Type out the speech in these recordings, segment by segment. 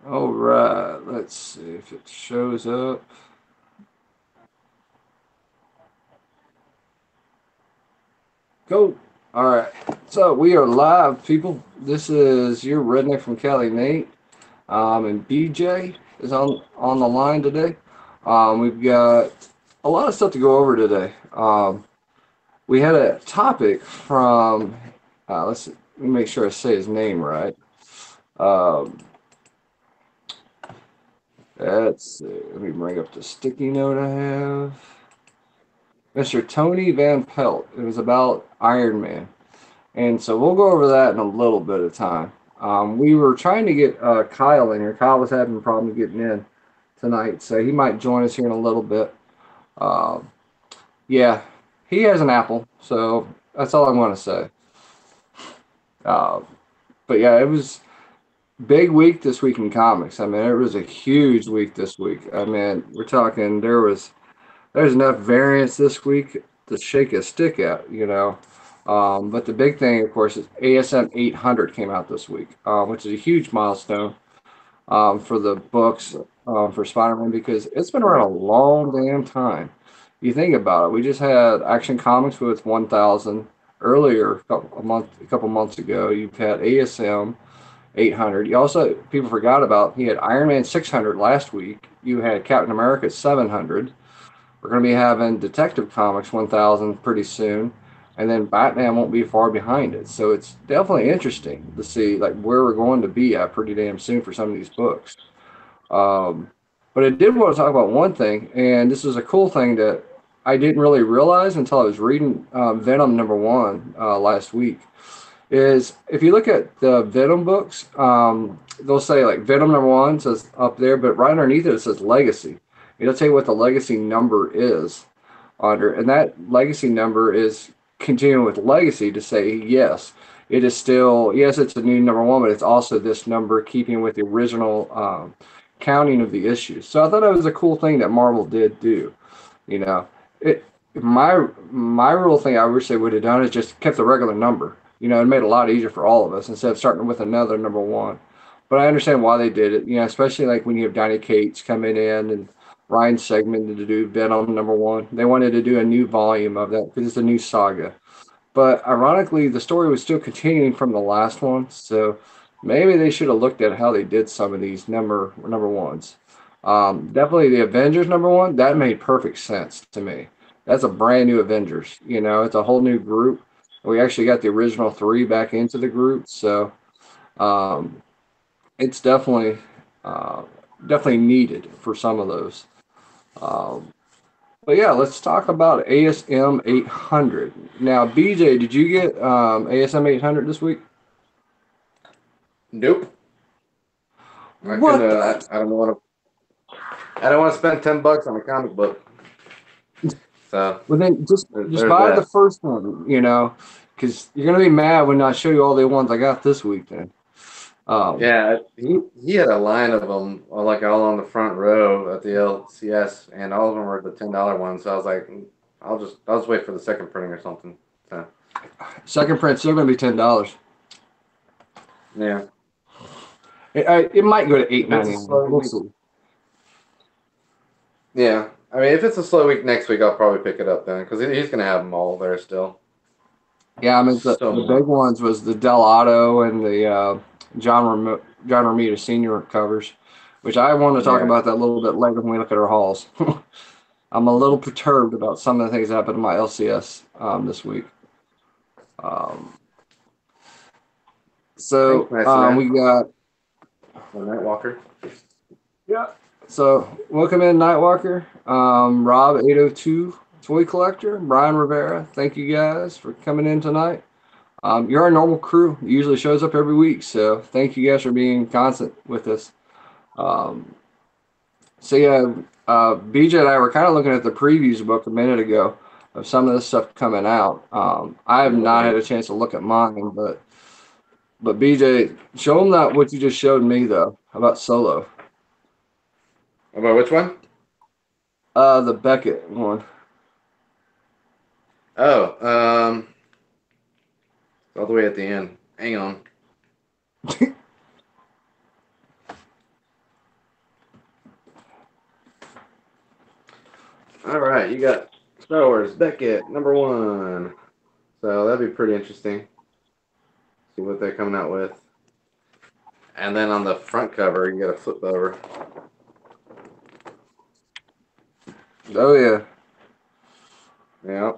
All right, let's see if it shows up. Go. All right. So we are live, people. This is your redneck from Cali, Nate. And BJ is on the line today. We've got a lot of stuff to go over today. We had a topic from. Let me make sure I say his name right. Um, let's see. Let me bring up the sticky note I have. Mr. Tony Van Pelt. It was about Iron Man. And so we'll go over that in a little bit of time. We were trying to get Kyle in here. Kyle was having problems getting in tonight, so he might join us here in a little bit. Um, yeah, he has an apple, so that's all I'm going to say. Uh, but yeah, it was big week this week in comics. I mean, it was a huge week this week. I mean, we're talking there's enough variance this week to shake a stick at, you know. But the big thing, of course, is ASM 800 came out this week, which is a huge milestone for the books for Spider-Man because it's been around a long damn time. You think about it. We just had Action Comics with 1000 earlier, a couple months ago. You've had ASM 800. You also people forgot about he had Iron Man 600 last week. You had Captain America 700. We're going to be having Detective Comics 1000 pretty soon, and then Batman won't be far behind it. So it's definitely interesting to see like where we're going to be at pretty damn soon for some of these books. Um, but I did want to talk about one thing, and this is a cool thing that I didn't really realize until I was reading Venom #1 last week. Is if you look at the Venom books, they'll say like Venom #1 says up there, but right underneath it says Legacy. It'll tell you what the legacy number is under, and that legacy number is continuing with legacy to say yes, it is still yes, it's a new #1, but it's also this number keeping with the original counting of the issues. So I thought it was a cool thing that Marvel did do. You know, it my real thing I wish they would have done is just kept the regular number. You know, it made it a lot easier for all of us instead of starting with another #1. But I understand why they did it. You know, especially like when you have Donny Cates coming in and Ryan Segman to do Venom #1. They wanted to do a new volume of that because it's a new saga. But ironically, the story was still continuing from the last one, so maybe they should have looked at how they did some of these number ones. Definitely the Avengers #1 that made perfect sense to me. That's a brand new Avengers. You know, it's a whole new group. We actually got the original three back into the group, so um, it's uh, definitely needed for some of those. Um, but yeah, let's talk about ASM 800. Now, BJ, did you get ASM 800 this week? Nope. I could. What the? I don't want to. I don't want to spend $10 on a comic book. So Well, then just there's buy the that. first one, you know, because you're gonna be mad when I show you all the ones I got this week. Then, um, Yeah, he had a line of them like all on the front row at the LCS, and all of them were the $10 ones. So I was like, I'll just wait for the second printing or something. So second print's still gonna be $10. yeah, It might go to eight if it's a ninety nine. slow We'll week, see. yeah. I mean, if it's a slow week next week, I'll probably pick it up then because he's gonna have them all there still. Yeah, I mean So the many. big ones was the Delato and the John Romita Senior covers, which I want to talk Yeah. about that a little bit later when we look at our hauls. I'm a little perturbed about some of the things that happened in my LCS this week. Um, Thanks, so nice man. we got The Nightwalker. yeah. So welcome in Nightwalker, Rob 802 Toy Collector, Brian Rivera. Thank you guys for coming in tonight. You're our normal crew. It usually shows up every week, so thank you guys for being constant with us. Um, so yeah, BJ and I were kind of looking at the previews book a minute ago of some of this stuff coming out. I have not had a chance to look at mine, but BJ, show them that what you just showed me though about Solo, About which one? the Beckett one. Oh, all the way at the end. Hang on. All right, you got Star Wars Beckett #1. So that'd be pretty interesting. See what they're coming out with. And then on the front cover, you got a flip over. Oh yeah. Yeah.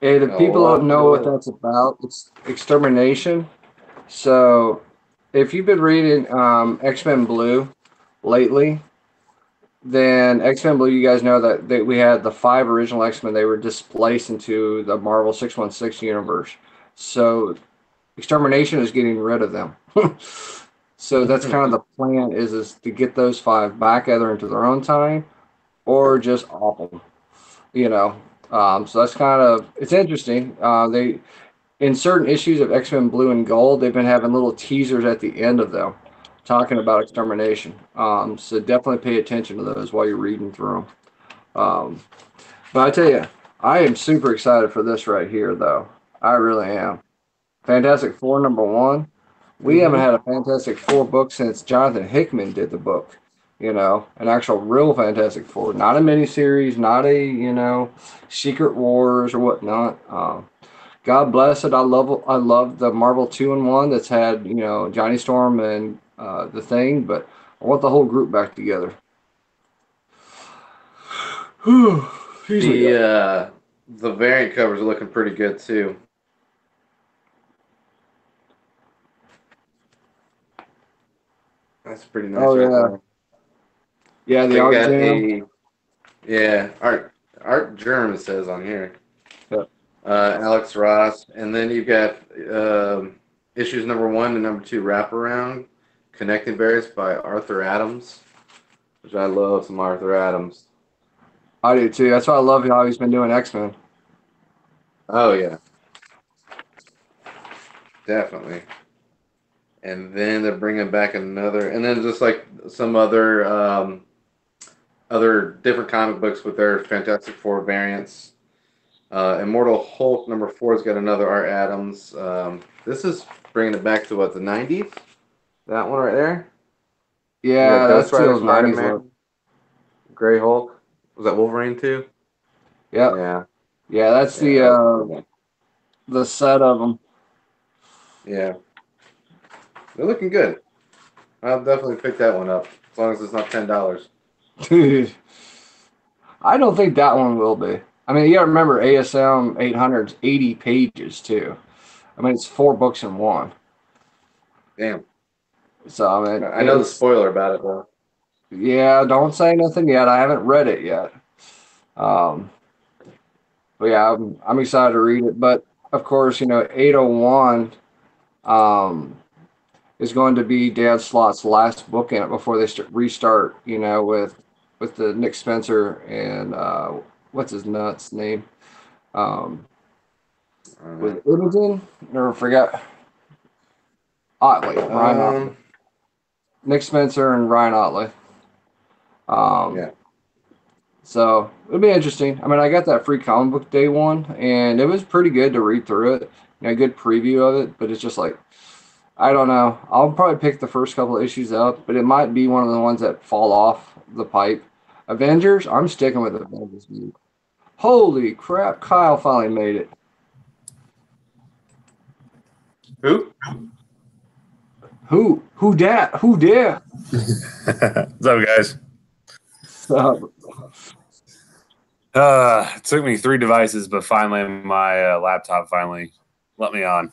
Hey, the A people lot don't to know what go. that's about. It's extermination. So, if you've been reading X-Men Blue lately, then X-Men Blue, you guys know that we had the 5 original X-Men. They were displaced into the Marvel 616 universe. So, extermination is getting rid of them. So that's kind of the plan is to get those 5 back either into their own time or just off them. You know, so that's kind of it's interesting. They in certain issues of X-Men Blue and Gold, they've been having little teasers at the end of them talking about extermination. So definitely pay attention to those while you're reading through them. But I tell you, I am super excited for this right here, though. I really am. Fantastic Four #1. We haven't Mm-hmm. had a Fantastic Four book since Jonathan Hickman did the book. An actual real Fantastic Four, not a miniseries, not a Secret Wars or whatnot. God bless it. I love the Marvel 2-in-1 that's had Johnny Storm and the Thing, but I want the whole group back together. Excuse me, guys. The variant covers are looking pretty good too. That's pretty nice Oh right yeah, there. yeah. So The you art got jam. Art Germ it says on here. Yeah. Alex Ross, and then you've got issues #1 and #2 wraparound, Connecting Bears by Arthur Adams, which I love some Arthur Adams. I do too. That's why I love how he's been doing X-Men. Oh yeah, definitely. And then they're bringing back another, and then just like some other different comic books with their Fantastic Four variants. Immortal Hulk #4 has got another Art Adams. This is bringing it back to what, the '90s? That one right there. You got Yeah, Ghost that Rider, feels Spider 90s look. Man, Gray Hulk. Was that Wolverine too? Yep. Yeah, Yeah, that's yeah, that looks good. the set of them. Yeah, they're looking good. I'll definitely pick that one up as long as it's not $10. Dude, I don't think that one will be. I mean, you gotta remember ASM 800's 80 pages too. I mean, it's 4 books in one. Damn, So I mean, I know the it's spoiler about it though. yeah. Don't say nothing yet. I haven't read it yet. Um, but yeah, I'm excited to read it. But of course, 801 um, is going to be Dan Slott's last book in it before they restart. With the Nick Spencer and what's his nuts name? Um, I don't was know. it Imogen? Never forgot. Otley, Ryan Otley. Um, Nick Spencer and Ryan Otley. Um, yeah. so it'll be interesting. I mean, I got that free comic book day one, and it was pretty good to read through it. Good preview of it, but it's just like I don't know. I'll probably pick the first couple of issues up, but it might be one of the ones that fall off the pipe. Avengers, I'm sticking with Avengers. Dude. Holy crap! Kyle finally made it. Who? Who dat? Who dare? What's up, guys? So, It took me 3 devices, but finally my laptop finally let me on.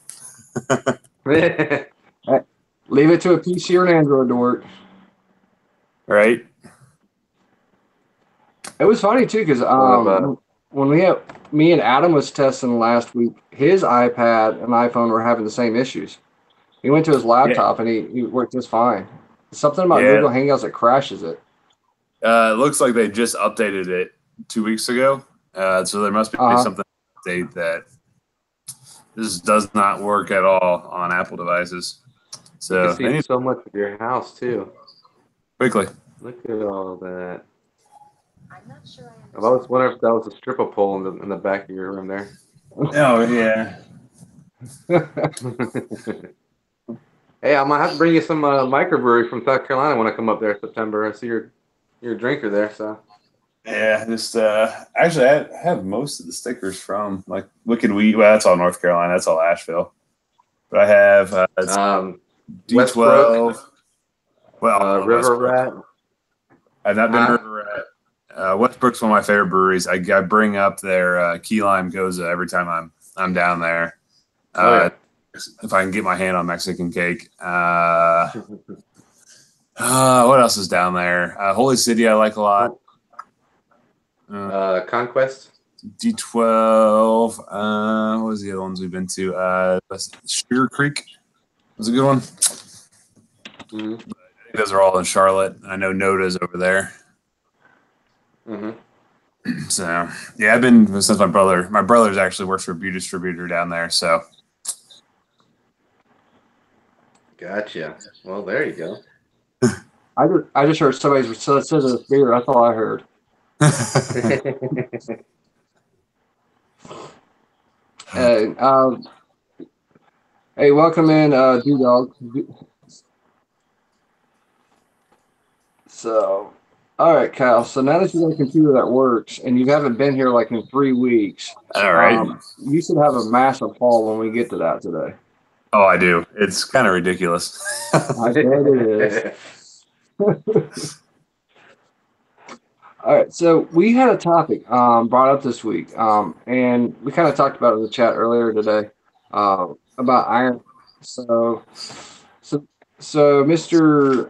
leave it to a PC or an Android to work. Right? It was funny too because What about? when me and Adam was testing last week, his iPad and iPhone were having the same issues. He went to his Yeah. laptop and he worked just fine. Something about Yeah. Google Hangouts that crashes it. It looks like they just updated it 2 weeks ago. So there must be something update that this does not work at all on Apple devices. You can So see so much of your house too. quickly. Look at all that. I'm not sure I I've always wondered if that was a stripper pole in the back of your room there. Oh yeah. Hey, I might have to bring you some microbrewery from South Carolina when I come up there in September. I see you're You're a drinker there, so. Yeah, just actually, I have most of the stickers from like Wicked Wheat. Well, that's all North Carolina. That's all Asheville. But I have Westbrook, D12. Well, River Westbrook. Rat. I've not been to Huh? River Rat. Westbrook's one of my favorite breweries. I bring up their key lime goza every time I'm down there. Oh yeah. If I can get my hand on Mexican cake. What else is down there? Holy City, I like a lot. Conquest. D12. What was the other ones we've been to? Sugar Creek was a good one. Mm-hmm. I think those are all in Charlotte. I know Noda's over there. Mm-hmm. So yeah, I've been since my brother's actually works for a beer distributor down there. So Gotcha. Well, there you go. I just heard somebody said this beer. That's all I heard. And hey, welcome in, D-Dog. So, all right, Kyle. So now that you got a computer that works and you haven't been here like in 3 weeks, all right. You should have a massive haul when we get to that today. Oh, I do. It's kind of ridiculous. I bet it is. All right, so we had a topic brought up this week, and we kind of talked about it in the chat earlier today about Iron. So, so, so Mr.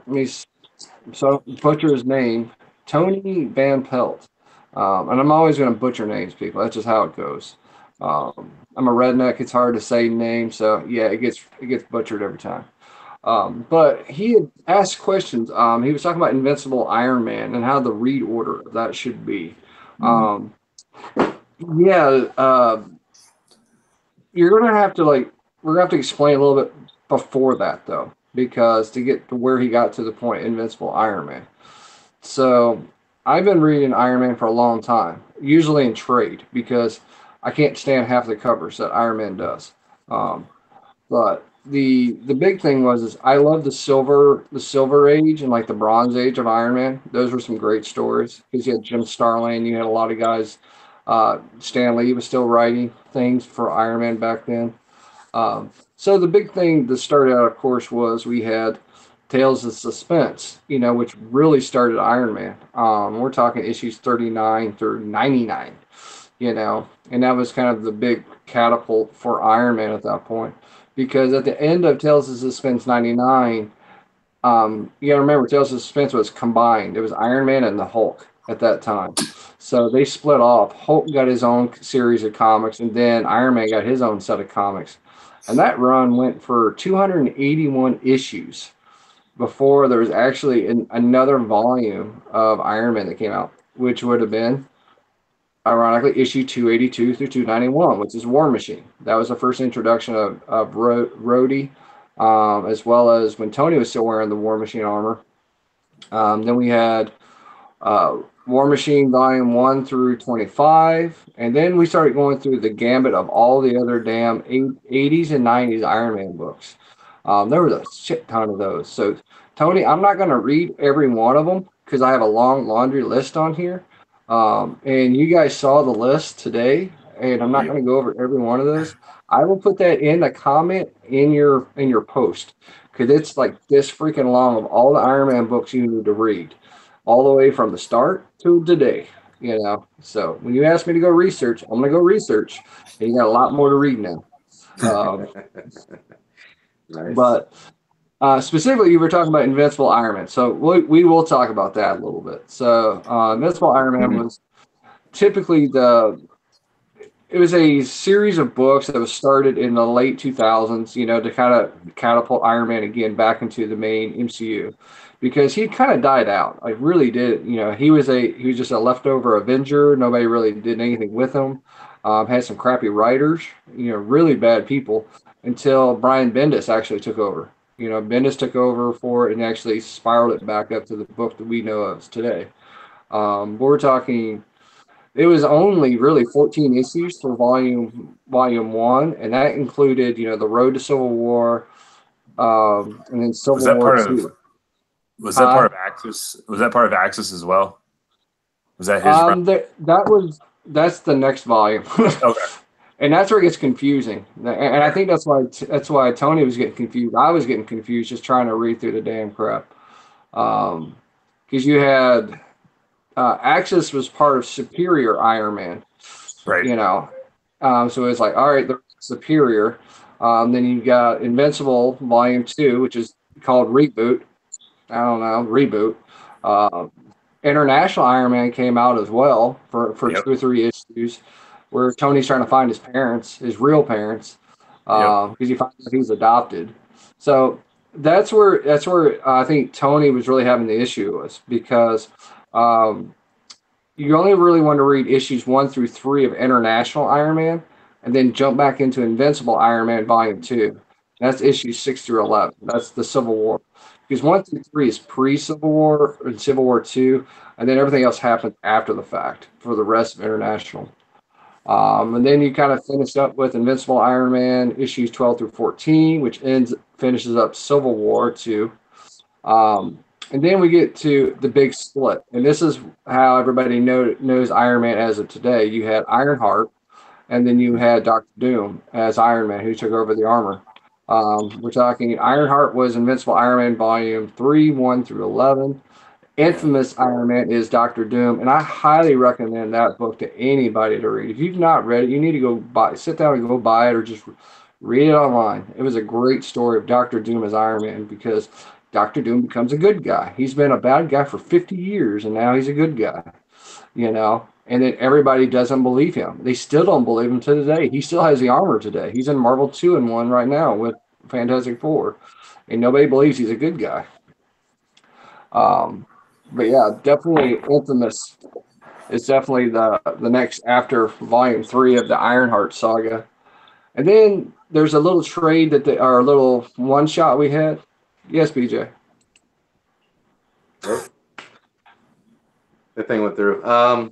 So butcher his name, Tony Van Pelt, and I'm always going to butcher names, people. That's just how it goes. I'm a redneck; it's hard to say names, so yeah, it gets butchered every time. But he had asked questions. He was talking about Invincible Iron Man and how the read order of that should be. Yeah, you're gonna have to we're gonna have to explain a little bit before that though, because to get to where he got to the point, Invincible Iron Man. So I've been reading Iron Man for a long time, usually in trade because I can't stand half the covers that Iron Man does. But the big thing was is I love the silver age and like the bronze age of Iron Man. Those were some great stories because you had Jim Starlin, you had a lot of guys. Stan Lee was still writing things for Iron Man back then. So the big thing that started out, of course, was we had Tales of Suspense, which really started Iron Man. We're talking issues 39 through 99, and that was kind of the big catapult for Iron Man at that point. Because at the end of Tales of Suspense 99, you got to remember Tales of Suspense was combined. It was Iron Man and the Hulk at that time. So they split off. Hulk got his own series of comics, and then Iron Man got his own set of comics. And that run went for 281 issues before there was actually another volume of Iron Man that came out, which would have been, ironically, issue 282 through 291, which is War Machine. That was the first introduction of Rhodey, as well as when Tony was still wearing the War Machine armor. Then we had War Machine Volume 1 through 25, and then we started going through the gambit of all the other damn 80s and 90s Iron Man books. There was a shit ton of those. So, Tony, I'm not going to read every one of them because I have a long laundry list on here. And you guys saw the list today, and I'm not going to go over every one of those. I will put that in the comment in your post because it's like this freaking long of all the Iron Man books you need to read, all the way from the start to today. So when you ask me to go research, I'm going to go research, and you got a lot more to read now. Nice. But specifically, you were talking about Invincible Iron Man, so we will talk about that a little bit. So Invincible Iron Man was typically it was a series of books that was started in the late 2000s, to kind of catapult Iron Man again back into the main MCU, because he kind of died out. I really did. He was just a leftover Avenger. Nobody really did anything with him. Had some crappy writers, really bad people, until Brian Bendis actually took over. Bendis took over for it and actually spiraled it back up to the book that we know of today. We're talking. It was only really 14 issues for volume 1, and that included, the Road to Civil War, and then Civil War 2. Was that part of Axis? Was that part of Axis as well? Was that his run? That's the next volume. Okay. And that's where it gets confusing. And I think that's why Tony was getting confused. I was getting confused just trying to read through the damn crap. Because you had Axis was part of Superior Iron Man, Right. you know. So it's like, all right, they're Superior. Then you got Invincible Volume 2, which is called Reboot. I don't know, Reboot. Uh, International Iron Man came out as well for Yep. 2 or 3 issues, where Tony's trying to find his parents, his real parents, Yep. because he finds out he's adopted. So that's where I think Tony was really having the issue was because um, you only really want to read issues 1 through 3 of International Iron Man, and then jump back into Invincible Iron Man Volume 2. That's issues 6 through 11. That's the Civil War. Because 1 through 3 is pre-Civil War and Civil War 2, and then everything else happened after the fact for the rest of International. And then you kind of finish up with Invincible Iron Man issues 12 through 14, which finishes up Civil War 2. And then we get to the big split. And this is how everybody knows Iron Man as of today. You had Ironheart, and then you had Doctor Doom as Iron Man, who took over the armor. We're talking Ironheart was Invincible Iron Man Volume 3, 1 through 11. Infamous Iron Man is Doctor Doom, and I highly recommend that book to anybody to read. If you've not read it, you need to sit down and go buy it, or just read it online. It was a great story of Doctor Doom as Iron Man because Doctor Doom becomes a good guy. He's been a bad guy for 50 years, and now he's a good guy, And then everybody doesn't believe him. They still don't believe him to today. He still has the armor today. He's in Marvel 2-in-1 right now with Fantastic Four, and nobody believes he's a good guy. But yeah, definitely Infamous is definitely the next after Volume 3 of the Ironheart saga. And then there's a little trade our little one shot we had. Yes, BJ. The thing went through.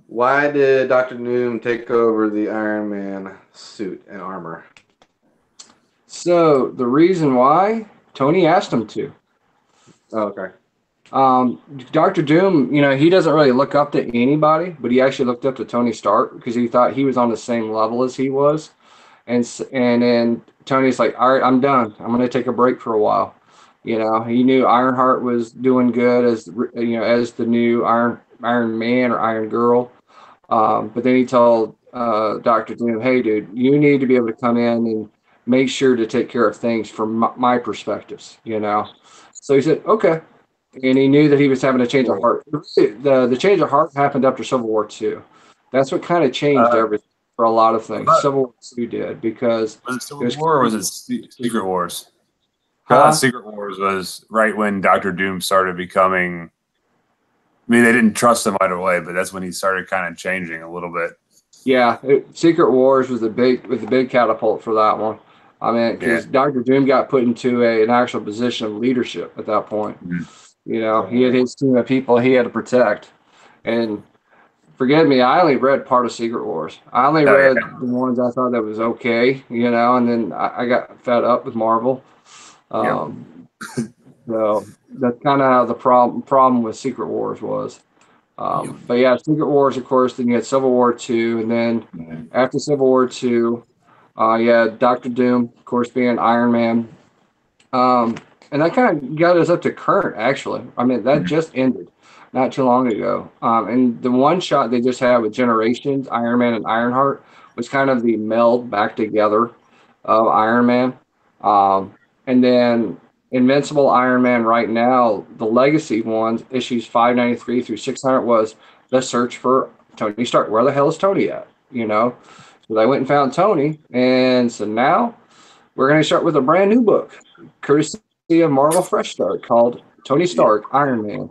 Why did Dr. Doom take over the Iron Man suit and armor? So the reason why Tony asked him to. Oh, okay. Dr. Doom, he doesn't really look up to anybody, but he actually looked up to Tony Stark because he thought he was on the same level as he was. And then Tony's like, all right, I'm done. I'm going to take a break for a while. He knew Ironheart was doing good as the new Iron Man or Iron Girl. But then he told Dr. Doom, hey, dude, you need to be able to come in and make sure to take care of things from my perspectives, So he said, okay. And he knew that he was having a change of heart. The change of heart happened after Civil War II. That's what kind of changed everything for a lot of things. Civil War II did because was it Civil War or was it Secret Wars? I Huh? thought Secret Wars was right when Doctor Doom started becoming. I mean, they didn't trust him right away, but that's when he started kind of changing a little bit. Yeah, Secret Wars was the big catapult for that one. I mean, because Doctor Doom got put into an actual position of leadership at that point. Mm-hmm. He had his team of people he had to protect. And forgive me, I only read part of Secret Wars. I only read the ones I thought that was okay, and then I got fed up with Marvel. So that's kind of how the problem with Secret Wars was. But yeah, Secret Wars, of course, then you had Civil War II, and then after Civil War II, you had Doctor Doom, of course, being Iron Man. And that kind of got us up to current, actually. I mean, that just ended not too long ago. And the one shot they just had with Generations, Iron Man and Ironheart, was kind of the meld back together of Iron Man. And then Invincible Iron Man right now, the legacy ones, issues 593 through 600, was the search for Tony Stark. Where the hell is Tony at? So they went and found Tony. And so now we're going to start with a brand new book, courtesy of Marvel Fresh Start, called Tony Stark, Iron Man.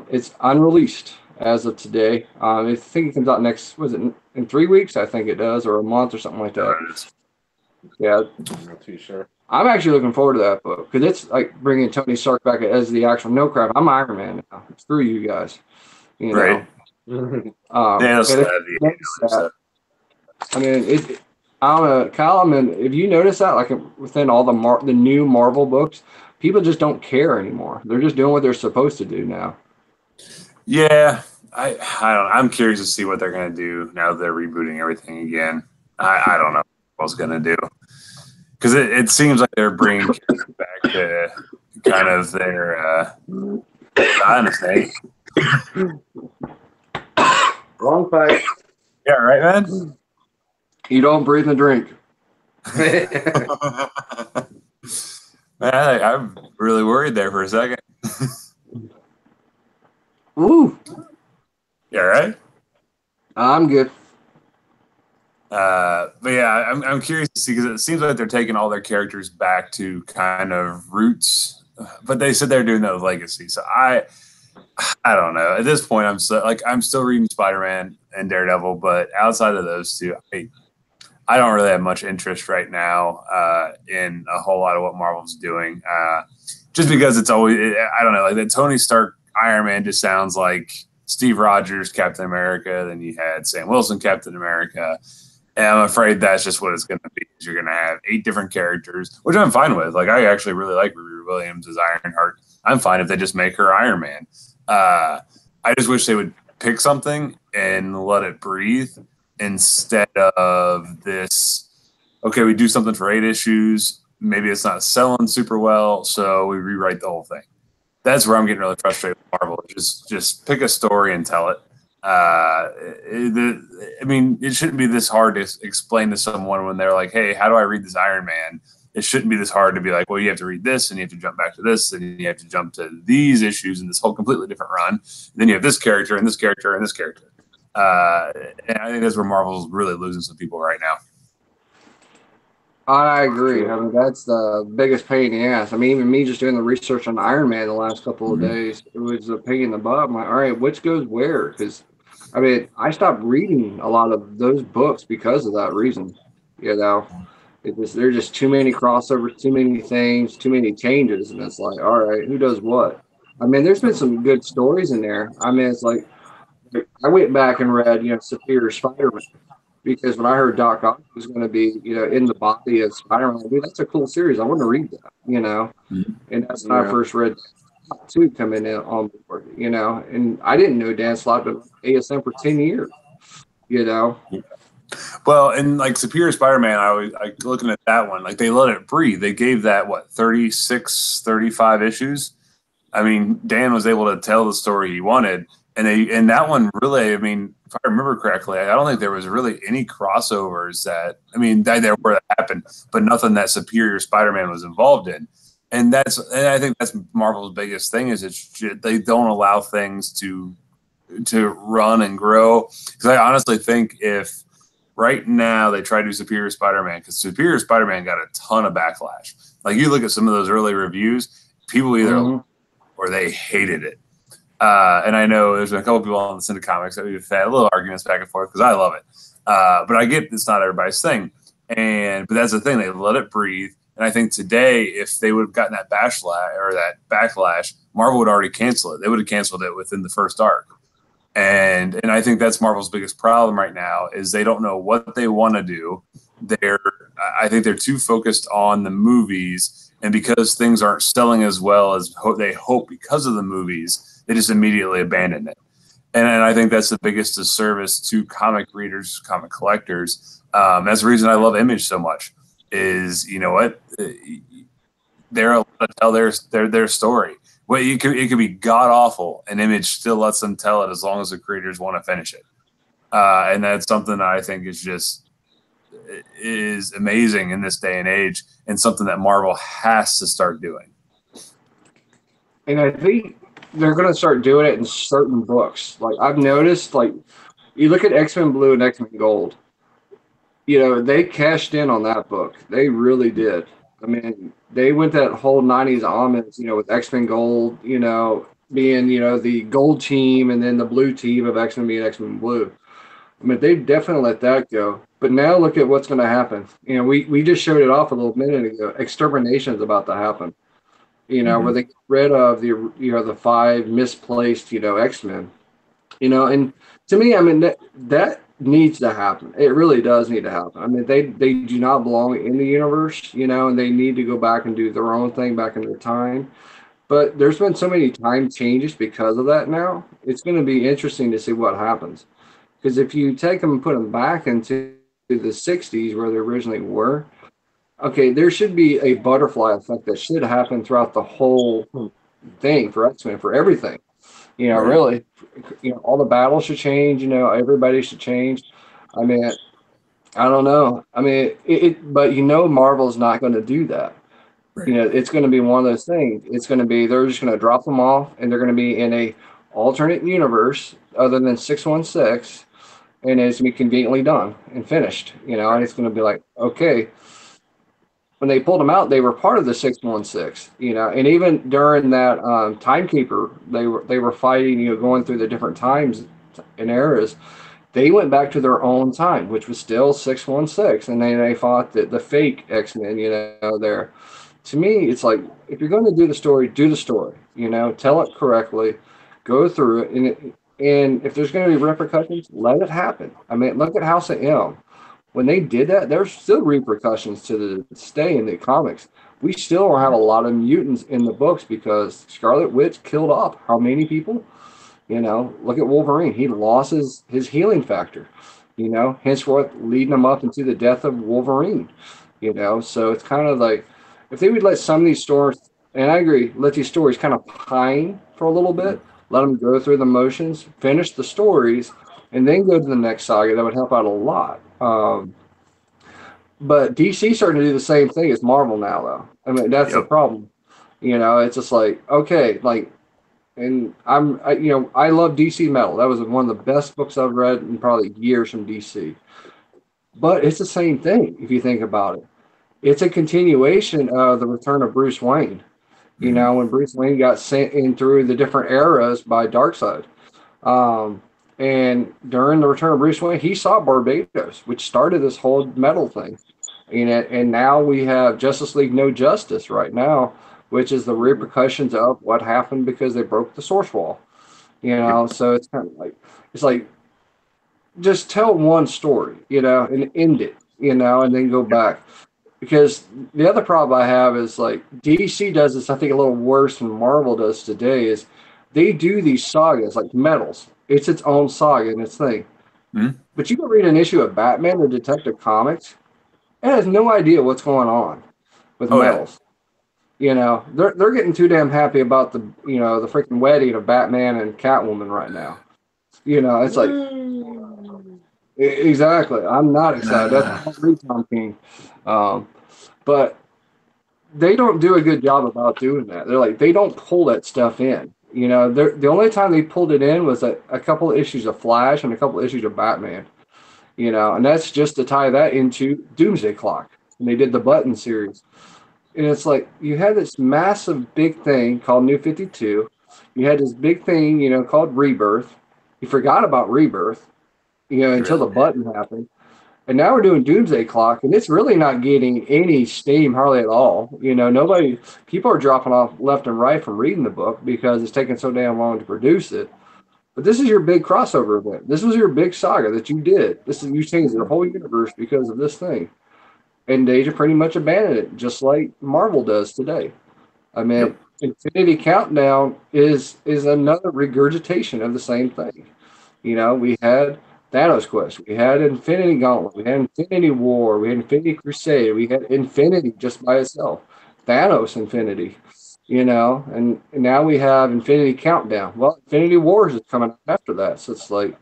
It's unreleased as of today. I think it comes out in 3 weeks? I think it does, or a month or something like that. Yeah. I'm not too sure. I'm actually looking forward to that book because it's like bringing Tony Stark back as the actual no crap. I'm Iron Man now. Screw you guys. Right. I mean, I don't know, Kyle. I mean, if you notice that, like within all the new Marvel books, people just don't care anymore. They're just doing what they're supposed to do now. Yeah, I don't. I'm curious to see what they're gonna do now that they're rebooting everything again. I don't know what else gonna do because it seems like they're bringing characters back to kind of their honestly. Wrong pipe. Yeah, right, man. You don't breathe and drink. Man, I'm really worried there for a second. Woo! Yeah, right. I'm good. But yeah, I'm curious to see because it seems like they're taking all their characters back to kind of roots, but they said they're doing that with legacy. So I don't know. At this point, I'm still reading Spider-Man and Daredevil, but outside of those two, I don't really have much interest right now in a whole lot of what Marvel's doing. Just because it's always, I don't know, like the Tony Stark Iron Man just sounds like Steve Rogers Captain America. Then you had Sam Wilson Captain America. And I'm afraid that's just what it's going to be. You're going to have 8 different characters, which I'm fine with. Like, I actually really like Riri Williams as Ironheart. I'm fine if they just make her Iron Man. I just wish they would pick something and let it breathe instead of this. Okay, we do something for 8 issues. Maybe it's not selling super well, so we rewrite the whole thing. That's where I'm getting really frustrated with Marvel. Just pick a story and tell it. I mean, it shouldn't be this hard to explain to someone when they're like, "Hey, how do I read this Iron Man?" It shouldn't be this hard to be like, "Well, you have to read this, and you have to jump back to this, and you have to jump to these issues in this whole completely different run. And then you have this character and this character and this character." And I think that's where Marvel's really losing some people right now. I agree. I mean, that's the biggest pain in the ass. I mean, even me just doing the research on Iron Man the last couple of days, it was a pain in the butt. I'm like, all right, which goes where? Because, I mean, I stopped reading a lot of those books because of that reason. You know, there's just too many crossovers, too many things, too many changes. And it's like, all right, who does what? I mean, there's been some good stories in there. I mean, it's like, I went back and read, Superior Spider-Man because when I heard Doc Ock was going to be, in the body of Spider-Man, dude, that's a cool series. I want to read that, and that's when I first read two coming in on board, and I didn't know Dan Slott been ASM for 10 years, Well, and like Superior Spider-Man, I was like looking at that one, like they let it breathe. They gave that 36, 35 issues. I mean, Dan was able to tell the story he wanted. And that one really, I mean, if I remember correctly, I don't think there was really any crossovers there where that happened, but nothing that Superior Spider-Man was involved in. And I think that's Marvel's biggest thing is they don't allow things to run and grow. Because I honestly think if right now they try to do Superior Spider-Man, because Superior Spider-Man got a ton of backlash. Like you look at some of those early reviews, people either or they hated it. And I know there's been a couple people on the Syndi-Comics that we've had little arguments back and forth because I love it. But I get it's not everybody's thing. But that's the thing. They let it breathe. And I think today, if they would have gotten that backlash, Marvel would already cancel it. They would have canceled it within the first arc. And I think that's Marvel's biggest problem right now is they don't know what they want to do. I think they're too focused on the movies. And because things aren't selling as well as they hope because of the movies, they just immediately abandon it. And I think that's the biggest disservice to comic readers, comic collectors. That's the reason I love Image so much is, you know what? They're allowed to tell their story. Well, it could be god-awful, and Image still lets them tell it as long as the creators want to finish it. And that's something that I think is amazing in this day and age and something that Marvel has to start doing. And I think they're going to start doing it in certain books. Like I've noticed, like you look at X-Men Blue and X-Men Gold, they cashed in on that book. They really did. I mean, they went that whole 90s homage, with X-Men Gold, being, the gold team and then the blue team of X-Men being X-Men Blue. I mean, they definitely let that go. But now look at what's going to happen. We just showed it off a little minute ago. Extermination is about to happen. Where they get rid of the 5 misplaced, X-Men. And to me, I mean, that needs to happen. It really does need to happen. I mean, they do not belong in the universe, and they need to go back and do their own thing back in their time. But there's been so many time changes because of that now. It's going to be interesting to see what happens. Because if you take them and put them back into the 60s where they originally were, okay, there should be a butterfly effect that should happen throughout the whole thing for X-Men, for everything. Right. Really, all the battles should change. Everybody should change. I mean, I don't know. I mean, but Marvel's not going to do that. Right. It's going to be one of those things. It's going to be they're just going to drop them off, and they're going to be in a alternate universe other than 616, and it's going to be conveniently done and finished. And it's going to be like, okay, when they pulled them out, they were part of the 616. And even during that timekeeper, they were fighting, going through the different times and eras. They went back to their own time, which was still 616, and then they fought the fake X-Men. There. To me, it's like if you're going to do the story. Tell it correctly, go through it, and if there's going to be repercussions, let it happen. I mean, look at House of M. When they did that, there's still repercussions to the stay in the comics. We still have a lot of mutants in the books because Scarlet Witch killed off how many people? Look at Wolverine. He lost his healing factor, henceforth leading him up into the death of Wolverine, So it's kind of like if they would let some of these stories, and I agree, let these stories kind of pine for a little bit, let them go through the motions, finish the stories, and then go to the next saga, that would help out a lot. But DC starting to do the same thing as Marvel now, though. I mean, that's the problem. It's just like, okay, like, and I love DC Metal. That was one of the best books I've read in probably years from DC. But it's the same thing if you think about it. It's a continuation of the return of Bruce Wayne. When Bruce Wayne got sent in through the different eras by Darkseid. And during the return of Bruce Wayne, he saw Barbados, which started this whole metal thing. And now we have Justice League No Justice right now, which is the repercussions of what happened because they broke the source wall. So it's kind of like, it's like, just tell one story, and end it, and then go back. Because the other problem I have is like DC does this, I think, a little worse than Marvel does today, is they do these sagas like Metals. It's its own saga and its thing. Mm-hmm. But you can read an issue of Batman or Detective Comics, it has no idea what's going on with Metals. Yeah. They're getting too damn happy about the the freaking wedding of Batman and Catwoman right now. It's like exactly. I'm not excited. That's not read Tom King. But they don't do a good job about doing that. They're like they don't pull that stuff in. The only time they pulled it in was a couple of issues of Flash and a couple of issues of Batman. And that's just to tie that into Doomsday Clock. And they did the Button series. And it's like you had this massive big thing called New 52. You had this big thing, called Rebirth. You forgot about Rebirth, until the Button happened. And now we're doing Doomsday Clock, and it's really not getting any steam hardly at all. People are dropping off left and right from reading the book because it's taking so damn long to produce it. But this is your big crossover event. This was your big saga that you did. You changed the whole universe because of this thing. And they just pretty much abandoned it, just like Marvel does today. I mean, Infinity Countdown is another regurgitation of the same thing. We had Thanos Quest, we had Infinity Gauntlet, we had Infinity War, we had Infinity Crusade, we had Infinity just by itself, Thanos Infinity, and now we have Infinity Countdown. Well, Infinity Wars is coming after that, so it's like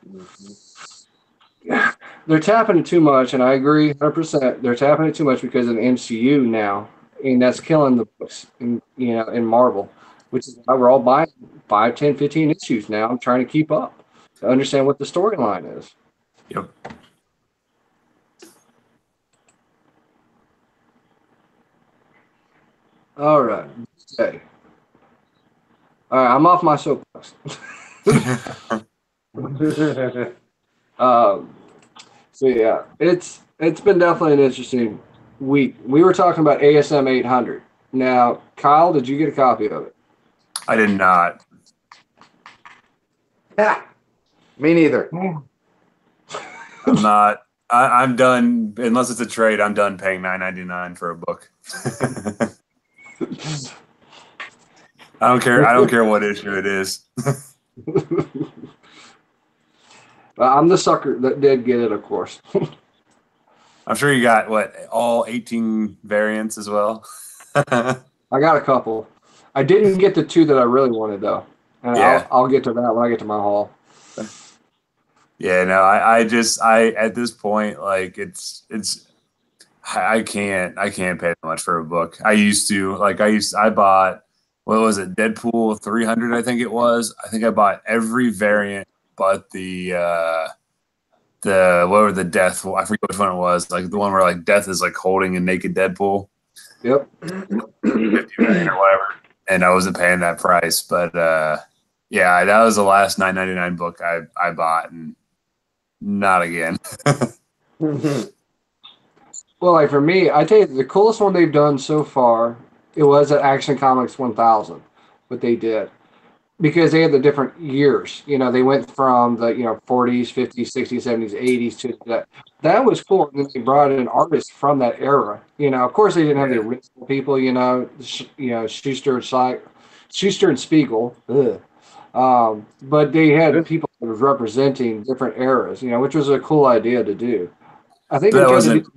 they're tapping it too much, and I agree 100%. They're tapping it too much because of the MCU now, and that's killing the books in Marvel, which is why we're all buying 5, 10, 15 issues now. I'm trying to keep up to understand what the storyline is. Yep. All right. Okay. All right. I'm off my soapbox. So yeah, it's been definitely an interesting week. We were talking about ASM 800. Now, Kyle, did you get a copy of it? I did not. Yeah. Me neither. I'm not. I'm done. Unless it's a trade, I'm done paying $9.99 for a book. I don't care. I don't care what issue it is. I'm the sucker that did get it, of course. I'm sure you got all 18 variants as well. I got a couple. I didn't get the 2 that I really wanted though, and Yeah. I'll get to that when I get to my haul. Yeah, no, I at this point, like I can't pay that much for a book. I bought, what was it, Deadpool 300, I think it was. I think I bought every variant but what were the death, I forget which one it was, like the one where like death is like holding a naked Deadpool. Yep. 50 million or whatever. And I wasn't paying that price, but yeah, that was the last $9.99 book I bought, and not again. Well, like for me, I tell you, the coolest one they've done so far, it was at Action Comics 1000, what they did. Because they had the different years. They went from the 40s, 50s, 60s, 70s, 80s to that. That was cool. And then they brought in artists from that era. Of course they didn't have the original people. Schuster and Spiegel. But they had people that was representing different eras. Which was a cool idea to do. I think they tried to do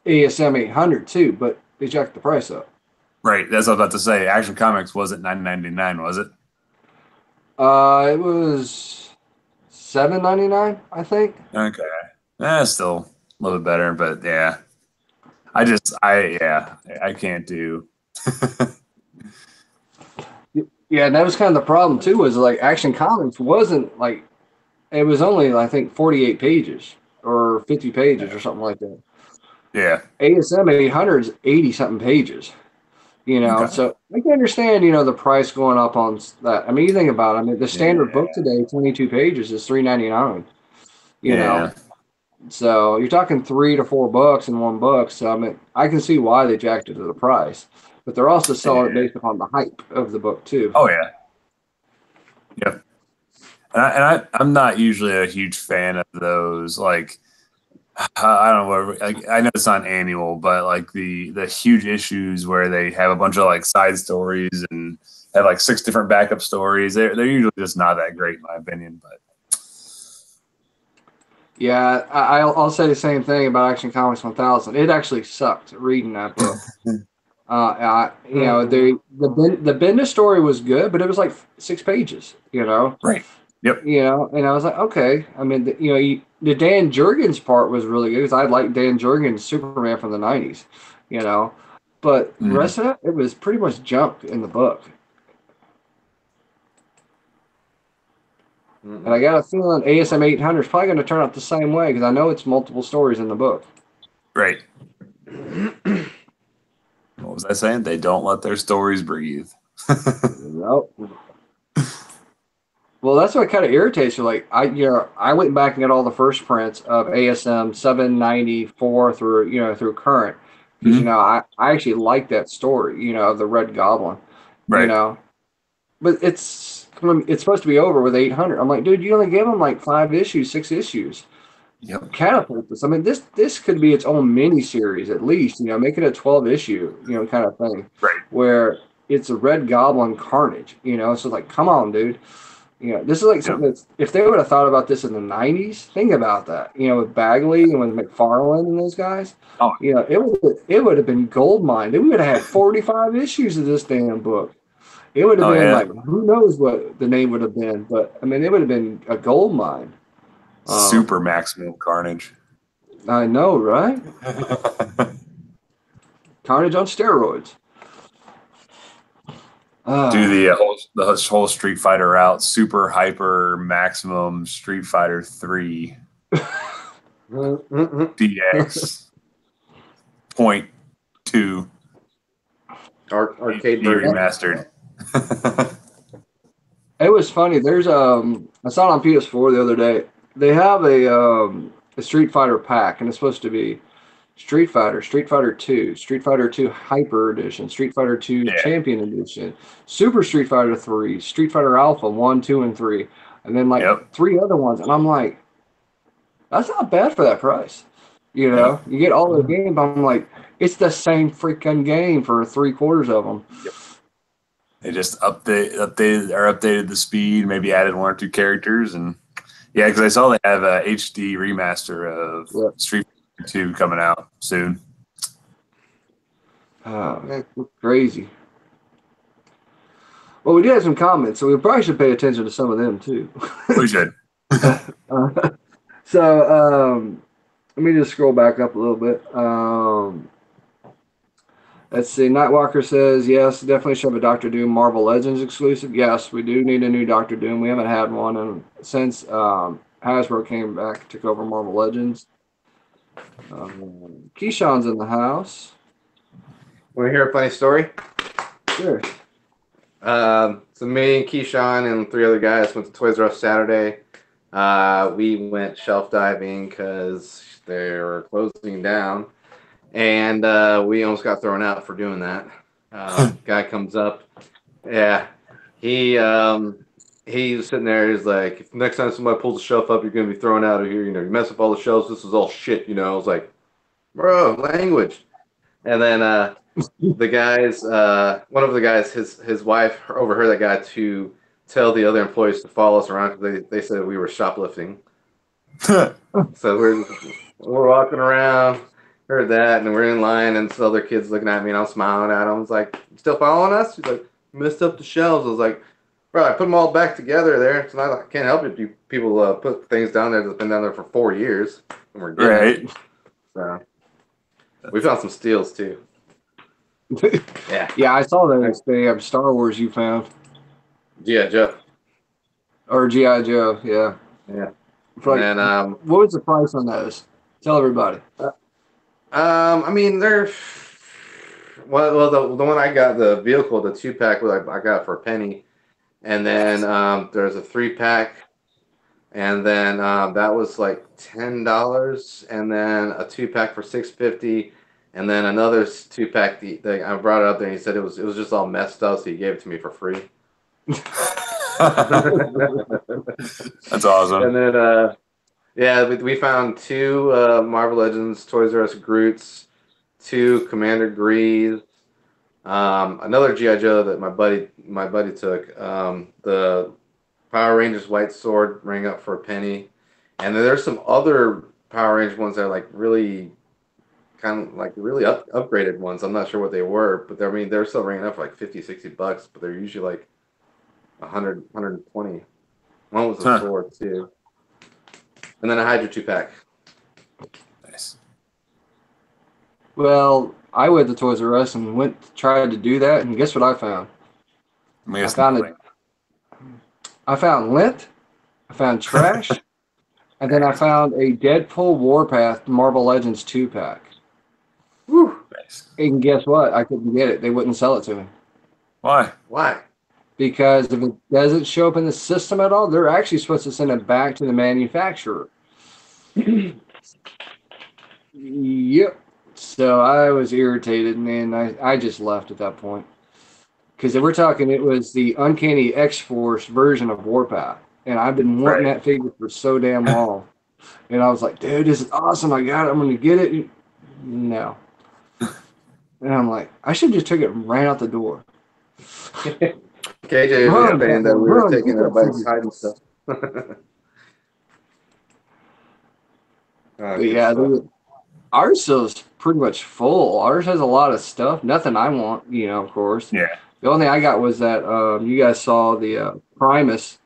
ASM 800 too, but they jacked the price up. Right. That's what I was about to say. Action Comics wasn't $9.99, was it? It was $7.99, I think. Okay. Still a little bit better, but yeah. I can't do. Yeah, and that was kind of the problem too, was like Action Comics wasn't like, it was only, I think, 48 pages or 50 pages or something like that. Yeah. ASM 800 is 80 something pages. Okay. So I can understand, the price going up on that. I mean, you think about it. I mean, the standard book today, 22 pages, is $3.99. Yeah. So you're talking $3 to $4 in one book. So I mean, I can see why they jacked it to the price, but they're also selling it based upon the hype of the book too. Oh yeah. Yep. And I'm not usually a huge fan of those. Like, I don't know. Like, I know it's not annual, but like the huge issues where they have a bunch of like side stories and have like 6 different backup stories. They're usually just not that great, in my opinion. But yeah, I'll say the same thing about Action Comics 1000. It actually sucked reading that book. The Bendis story was good, but it was like 6 pages. Right. Yep. And I was like, okay. I mean, the Dan Jurgens part was really good because I liked Dan Jurgens' Superman from the 90s, But the rest of it was pretty much junk in the book. And I got a feeling ASM 800 is probably going to turn out the same way because I know it's multiple stories in the book. Right. What was I saying? They don't let their stories breathe. Nope. Well, that's what kind of irritates you. Like I went back and got all the first prints of ASM 794 through current because I actually like that story. The Red Goblin. Right. But it's supposed to be over with 800. I'm like, dude, you only gave them like 5 issues, 6 issues. Yep. Catapult this. I mean, this could be its own mini series at least. Make it a 12 issue, kind of thing. Right. Where it's a Red Goblin Carnage. So like, come on, dude. This is like something that's, if they would have thought about this in the 90s, think about that. With Bagley and with McFarlane and those guys. Oh. It would have been gold mine. We would have had 45 issues of this damn book. It would have been like, who knows what the name would have been, but I mean, it would have been a gold mine. Super maximum carnage. I know, right? Carnage on steroids. Do the whole Street Fighter route, super hyper maximum Street Fighter 3 DX .2 arcade version remastered. It was funny. There's I saw it on PS4 the other day. They have a Street Fighter pack, and it's supposed to be Street Fighter 2, Street Fighter 2 Hyper Edition, Street Fighter 2 Champion Edition, Super Street Fighter 3, Street Fighter Alpha 1, 2, and 3, and then 3 other ones. And I'm like, That's not bad for that price. You know, you get all the games. But I'm like, it's the same freaking game for 3/4 of them. They just updated the speed, maybe added 1 or 2 characters, and yeah, because I saw they have a HD remaster of Yep. Street Fighter 2 coming out soon. Crazy. Well, we did have some comments, so we probably should pay attention to some of them too. We should. So let me just scroll back up a little bit. Let's see. Nightwalker says, yes, definitely should have a Doctor Doom Marvel Legends exclusive. Yes, we do need a new Doctor Doom. We haven't had one since Hasbro came back, took over Marvel Legends. Keyshawn's in the house. Want to hear a funny story? Sure. So me and Keyshawn and 3 other guys went to Toys R Us Saturday. We went shelf diving because they're closing down. And we almost got thrown out for doing that. Guy comes up. Yeah. He was sitting there. He's like, if next time somebody pulls a shelf up, you're going to be thrown out of here. You know, you mess up all the shelves. This is all shit, you know. I was like, bro, language. And then the guys, one of the guys, his wife overheard that guy to tell the other employees to follow us around because they said we were shoplifting. So we're walking around, heard that, and we're in line, and this other kid's looking at me, and I'm smiling at him. I was like, "You still following us?" He's like, "Messed up the shelves." I was like, "Bro, I put them all back together there. It's not, I can't help it. You people put things down there that's been down there for 4 years, and we're getting it." So we found some steals too. Yeah. Yeah, I saw that they have Star Wars you found. Yeah, Joe. Or G.I. Joe, yeah. Yeah. Like, And what was the price on those? Tell everybody. I mean, they're well the one I got, the vehicle, the 2-pack, I got for a penny, and then there's a 3-pack, and then that was like $10, and then a 2-pack for $6.50, and then another 2-pack. I brought it up there, and he said it was just all messed up, so he gave it to me for free. That's awesome. And then yeah, we found 2 Marvel Legends Toys R Us Groots, 2 Commander Greaves, another G.I. Joe that my buddy took, the Power Rangers White Sword rang up for a penny, and then there's some other Power Rangers ones that are like really upgraded ones. I'm not sure what they were, but they're still ringing up for like $50-$60, but they're usually like 100, 120. One was a sword too. And then a Hydra 2-pack. Nice. Well, I went to Toys R Us and tried to do that, and guess what I found? I found lint, I found trash, and then I found a Deadpool Warpath Marvel Legends 2-pack. Whew. Nice. And guess what? I couldn't get it. They wouldn't sell it to me. Why? Because if it doesn't show up in the system at all, they're actually supposed to send it back to the manufacturer. Yep. So I was irritated, and I just left at that point. Because if we're talking, it was the Uncanny X-Force version of Warpath. And I've been wanting that figure for so damn long. And I was like, dude, this is awesome. I got it. I'm going to get it. No. And I'm like, I should just took it and ran out the door. KJ was saying that we were taking our bikes hiding stuff. Yeah, ours is pretty much full. Ours has a lot of stuff. Nothing I want, of course. Yeah. The only thing I got was that you guys saw the Primus.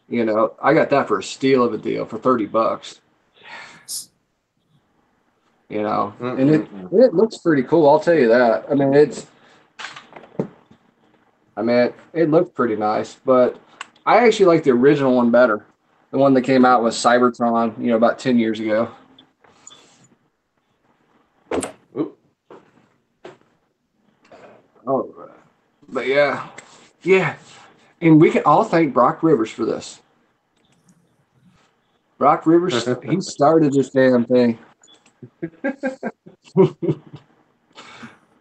I got that for a steal of a deal for $30. And it looks pretty cool. I'll tell you that. It looked pretty nice, but I actually like the original one better. The one that came out was Cybertron, about 10 years ago. Oh, but yeah. And we can all thank Brock Rivers for this. Brock Rivers, he started this damn thing.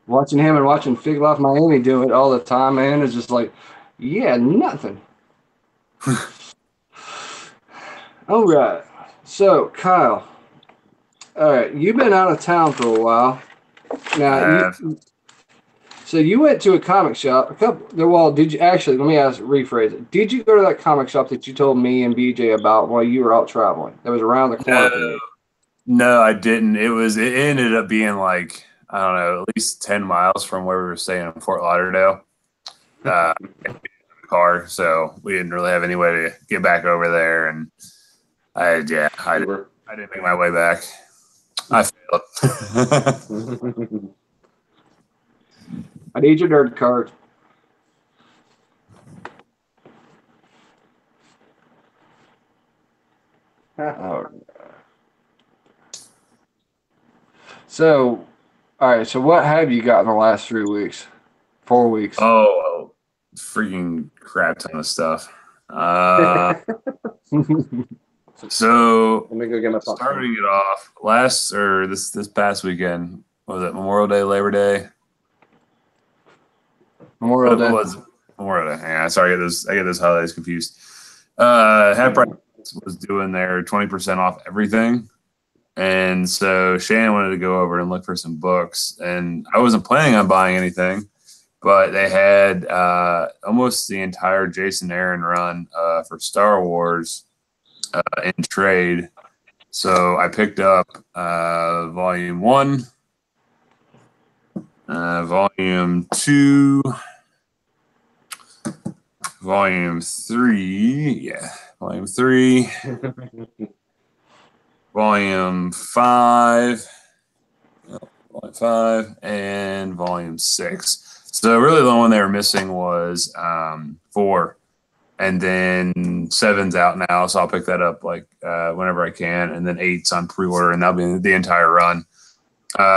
Watching him and watching Fig Life Miami do it all the time, man, is just like, yeah, nothing. All right. So, Kyle, all right, you've been out of town for a while. I Now, have. so you went to a comic shop. Well, did you actually? Let me rephrase it. Did you go to that comic shop that you told me and BJ about while you were out traveling? That was around the corner from you. No, I didn't. It ended up being like, I don't know, at least 10 miles from where we were staying in Fort Lauderdale. In the car, so we didn't really have any way to get back over there. And I Uber. didn't make my way back. I failed. I need your nerd card. Oh. So, all right. So, what have you got in the last 3 weeks? 4 weeks. Oh, freaking crap ton of stuff. So Let me go get my popcorn. starting it off this past weekend, was it Memorial Day, Labor Day? Memorial What Day. was it? Memorial Day. Yeah, sorry, I get those holidays confused. Half Price was doing their 20% off everything. And so Shannon wanted to go over and look for some books. And I wasn't planning on buying anything, but they had almost the entire Jason Aaron run for Star Wars in trade. So I picked up volume 1, volume 2, volume 3. Yeah, volume 3. Volume 5, and volume 6. So really the only one they were missing was 4. And then 7's out now, so I'll pick that up like whenever I can. And then 8's on pre-order, and that'll be the entire run.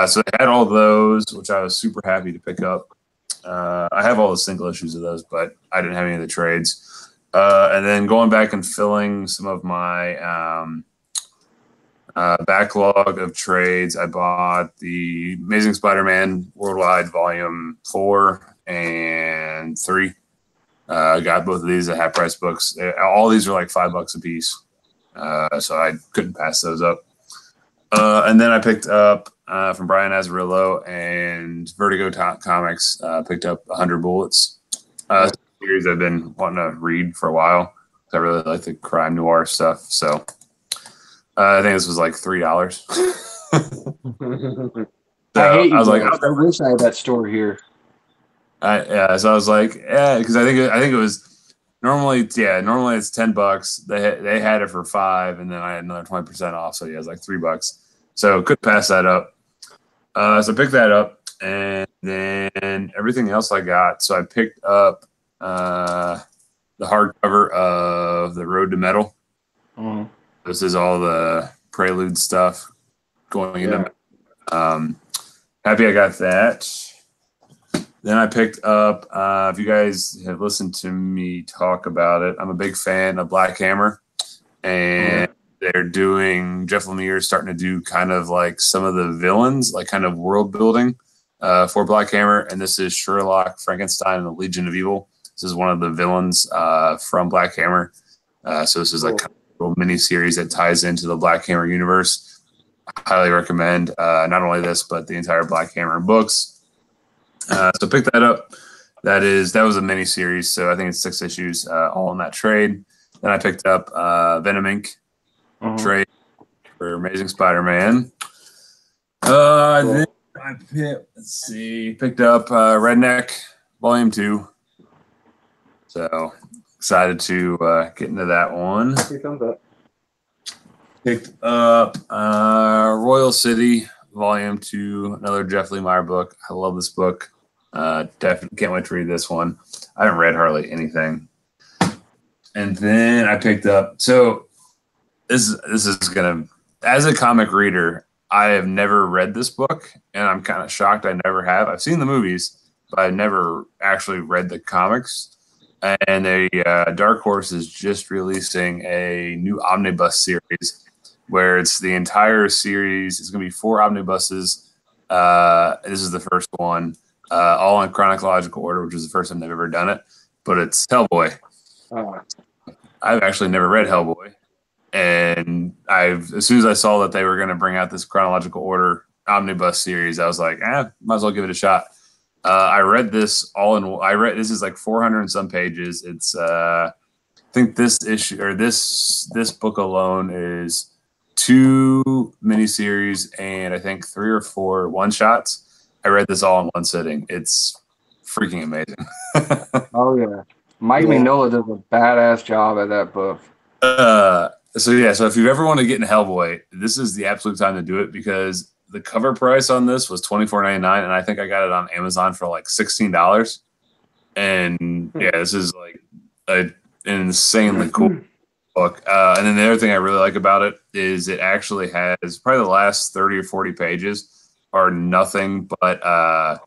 So they had all those, which I was super happy to pick up. I have all the single issues of those, but I didn't have any of the trades. And then going back and filling some of my backlog of trades, I bought the Amazing Spider-Man Worldwide Volume 4 and 3. I got both of these at half price books. All these are like $5 a piece, so I couldn't pass those up. And then I picked up from Brian Azzarello and Vertigo Comics. Picked up 100 Bullets. Series I've been wanting to read for a while. I really like the crime noir stuff. So I think this was like $3. So I hate you. I was like, I wish I had that store here. So I was like, because I think it was normally it's $10. They had it for $5, and then I had another 20% off, so yeah, it was like $3. So could pass that up. So I picked that up, and then everything else I got. So I picked up the hardcover of The Road to Metal. Mm-hmm. This is all the Prelude stuff going into. Happy I got that. Then I picked up, if you guys have listened to me talk about it, I'm a big fan of Black Hammer. And they're doing, Jeff Lemire's starting to do kind of like some of the villains, like kind of world building for Black Hammer. And this is Sherlock, Frankenstein, and the Legion of Evil. This is one of the villains from Black Hammer. So this is like a little mini series that ties into the Black Hammer universe. I highly recommend not only this, but the entire Black Hammer books. So pick that up. That was a mini series, so I think it's 6 issues, all in that trade. Then I picked up Venom Inc. Trade for Amazing Spider-Man. Then I picked up Redneck Volume 2. So excited to get into that one. Picked up Royal City Volume 2, another Jeff Lemire book. I love this book. Definitely can't wait to read this one. I haven't read hardly anything. And then I picked up, so this is gonna, as a comic reader, I have never read this book, and I'm kind of shocked I never have. I've seen the movies, but I've never actually read the comics. And Dark Horse is just releasing a new omnibus series where it's the entire series. It's going to be 4 omnibuses. This is the first one, all in chronological order, which is the first time they've ever done it. But it's Hellboy. I've actually never read Hellboy. And as soon as I saw that they were going to bring out this chronological order omnibus series, I was like, might as well give it a shot. I read this this is like 400 and some pages. It's I think this issue or this book alone is 2 miniseries and I think 3 or 4 one shots. I read this all in one sitting. It's freaking amazing. Oh yeah, Mike Yeah. Mignola does a badass job at that book. So if you ever want to get in Hellboy, this is the absolute time to do it because the cover price on this was $24.99, and I think I got it on Amazon for like $16. And yeah, this is like an insanely cool book. And then the other thing I really like about it is it actually has probably the last 30 or 40 pages are nothing but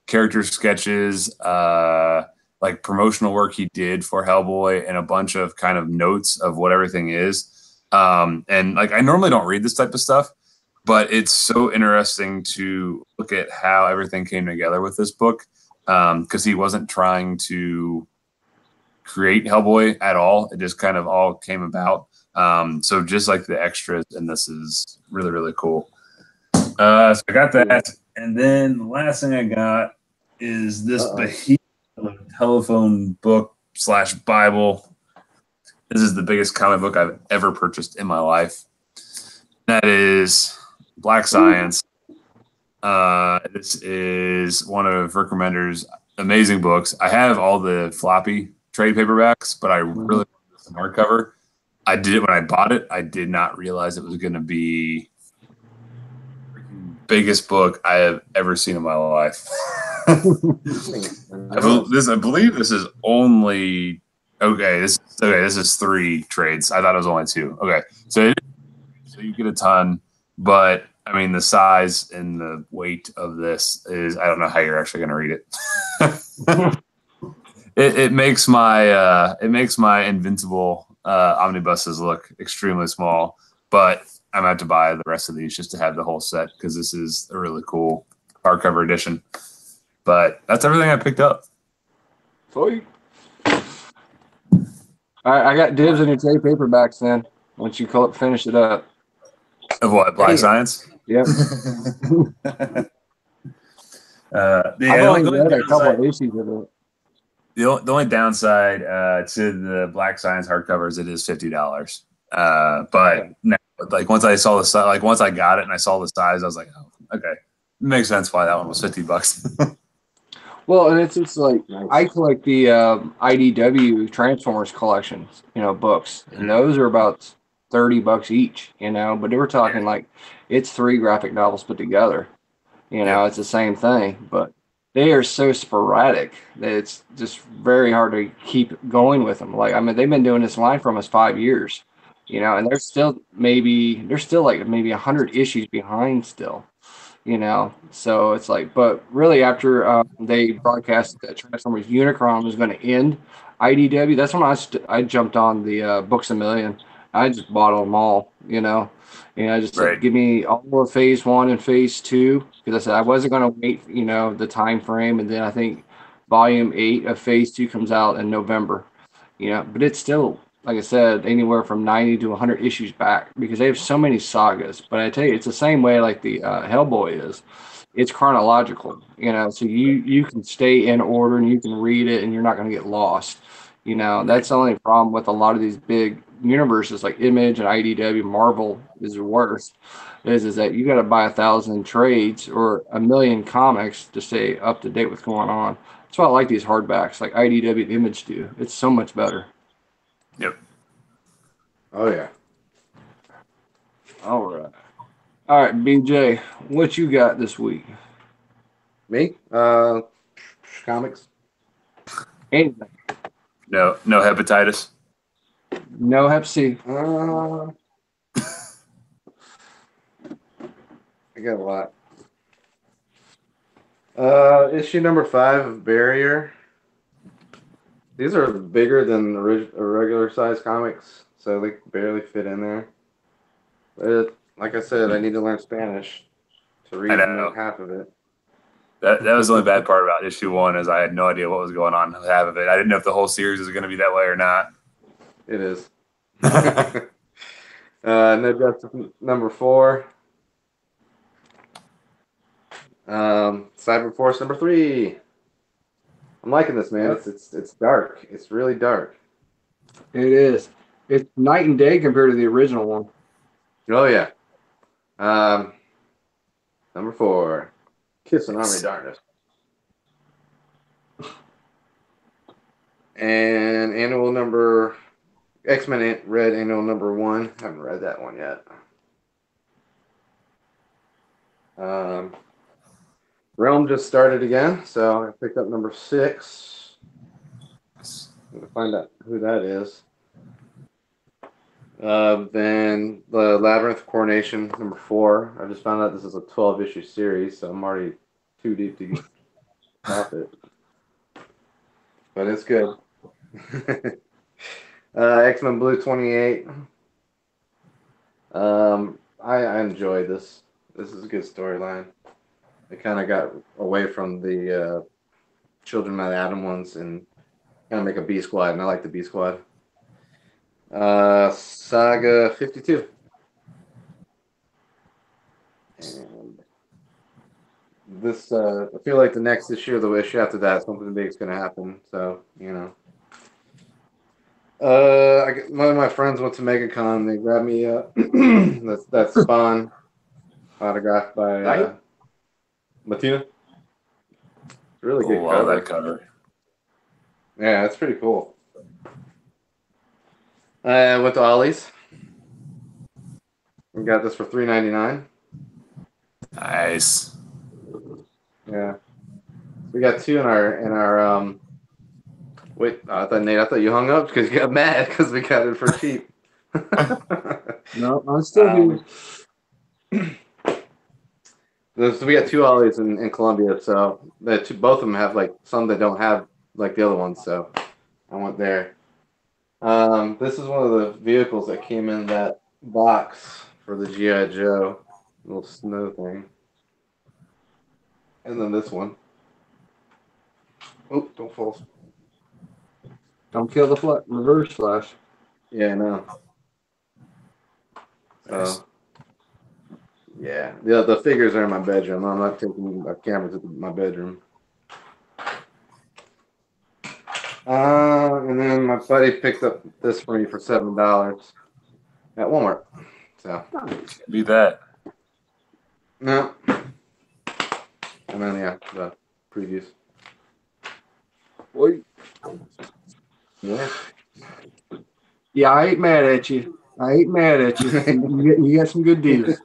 character sketches, like promotional work he did for Hellboy, and a bunch of kind of notes of what everything is. And like I normally don't read this type of stuff, but it's so interesting to look at how everything came together with this book, because he wasn't trying to create Hellboy at all. It just kind of all came about. So just like the extras, and this is really, really cool. So I got that. And then the last thing I got is this behemoth of a telephone book / Bible. This is the biggest comic book I've ever purchased in my life. That is Black Science. This is one of Rick Remender's amazing books. I have all the floppy trade paperbacks, but I really wanted this in hardcover. I did it when I bought it. I did not realize it was going to be the biggest book I have ever seen in my life. I believe this is only This is 3 trades. I thought it was only 2. Okay, so you get a ton, but I mean the size and the weight of this is, I don't know how you're actually going to read it. It makes my Invincible omnibuses look extremely small, but I'm gonna have to buy the rest of these just to have the whole set because this is a really cool hardcover edition. But that's everything I picked up. Sweet. I got dibs on your trade paperbacks then. Once you finish it up. Of what? Black Science? Yep. I've only read a couple of issues of it. The only downside to the Black Science hardcover is it is $50. But now, like once I saw once I got it and I saw the size, I was like, oh, okay, it makes sense why that one was $50. Well, and it's just like I collect the IDW Transformers collections, books, and those are about $30 each, but they were talking like it's 3 graphic novels put together. It's the same thing, but they are so sporadic that it's just very hard to keep going with them. Like, I mean, they've been doing this line for almost 5 years, and they're still maybe 100 issues behind still, So it's like, but really after they broadcasted that Transformers Unicron was going to end IDW, that's when I jumped on the Books A Million. I just bought them all, And I just said, give me all of phase 1 and phase 2, because I said I wasn't going to wait, the time frame. And then I think volume 8 of phase 2 comes out in November, but it's still, like I said, anywhere from 90 to 100 issues back because they have so many sagas. But I tell you, it's the same way like the Hellboy is. It's chronological, so you can stay in order and you can read it and you're not going to get lost. That's the only problem with a lot of these big universes like Image and IDW. Marvel is the worst. Is that you got to buy 1,000 trades or 1,000,000 comics to stay up to date with what's going on. That's why I like these hardbacks like IDW and Image do. It's so much better. Yep. Oh yeah. All right, BJ, what you got this week? Me? Comics. Anything? No hepatitis. No Hep C. I got a lot. Issue number 5 of Barrier. These are bigger than regular size comics, so they barely fit in there. But like I said, I need to learn Spanish to read half of it. That was the only bad part about issue 1 is I had no idea what was going on with half of it. I didn't know if the whole series was going to be that way or not. It is. No Justice number 4. Cyberforce number 3. I'm liking this, man. Yep. It's dark. It's really dark. It is. It's night and day compared to the original one. Oh yeah. Number 4. Kiss an Army Darkness. And X-Men Red annual number 1. Haven't read that one yet. Realm just started again, so I picked up number 6. I'm gonna find out who that is. Then the Labyrinth Coronation number 4. I just found out this is a 12-issue series, so I'm already too deep to stop it. But it's good. X-Men Blue 28. I enjoyed this. This is a good storyline. It kind of got away from the Children of Adam ones and kind of make a B Squad, and I like the B Squad. Saga 52. And this, I feel like the next issue or the issue after that, something big's going to happen. So, you know. One of my friends went to MegaCon. They grabbed me that Spawn autographed by Matina. Really good Wow, cover. that cover. Yeah, it's pretty cool. I went to Ollie's. We got this for $3.99. Nice. Yeah, we got 2 in our. Wait, I thought you hung up because you got mad because we got it for cheap. No, I'm still here. So we got 2 Ollies in Columbia, so both of them have like some that don't have like the other ones. So I went there. This is one of the vehicles that came in that box for the G.I. Joe little snow thing, and then this one. Oh, don't fall. Don't kill the reverse flash. Yeah, I know. Nice. Yeah, the figures are in my bedroom. I'm not taking my camera to my bedroom. And then my buddy picked up this for me for $7 at Walmart. So Be that. no. And then the previews. Wait. Yeah. Yeah, I ain't mad at you. You got some good deals.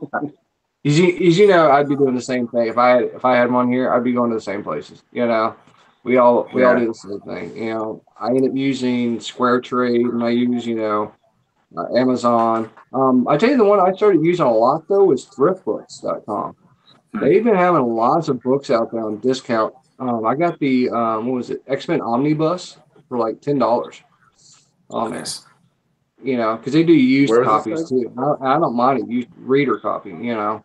As you know, I'd be doing the same thing if I had one here. I'd be going to the same places. You know, we all do the same thing. You know, I end up using Square Trade, and I use Amazon. I tell you, the one I started using a lot though was thriftbooks.com. They've been having lots of books out there on discount. I got the what was it, X-Men Omnibus for like $10 on there. Nice. You know, because they do used Where is this copies too. I don't mind a used reader copy. You know.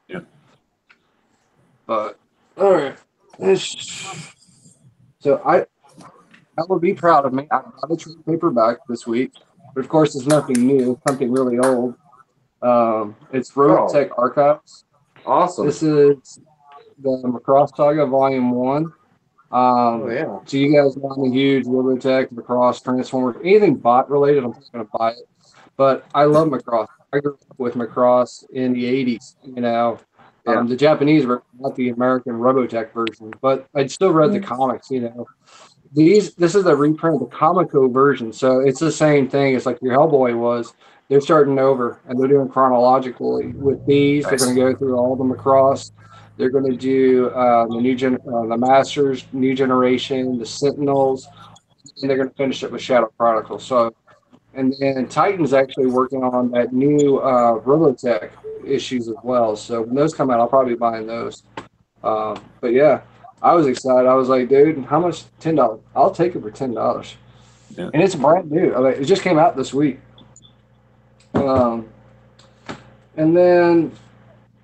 Yeah. But all right, so I will be proud of me. I got a trade paperback this week, but of course it's nothing new. It's something really old. It's Robotech Archives. Awesome. This is the Macross Saga Volume 1. yeah. So you guys know I'm a huge Robotech, Macross, Transformers, anything bot related, I'm not going to buy it. But I love Macross. I grew up with Macross in the 80s, you know. Yeah. The Japanese version, not the American Robotech version. But I'd still read the comics, you know. This is a reprint of the Comico version, so it's the same thing. It's like your Hellboy was. They're starting over, and they're doing chronologically. With these, Nice. they're going to go through all the Macross. They're going to do the Masters, New Generation, the Sentinels, and they're going to finish it with Shadow Chronicles. So, and then Titan's actually working on that new Robotech issues as well. So when those come out, I'll probably be buying those. But yeah, I was excited. I was like, dude, how much? $10. I'll take it for $10. Yeah. And it's brand new. I mean, it just came out this week. And then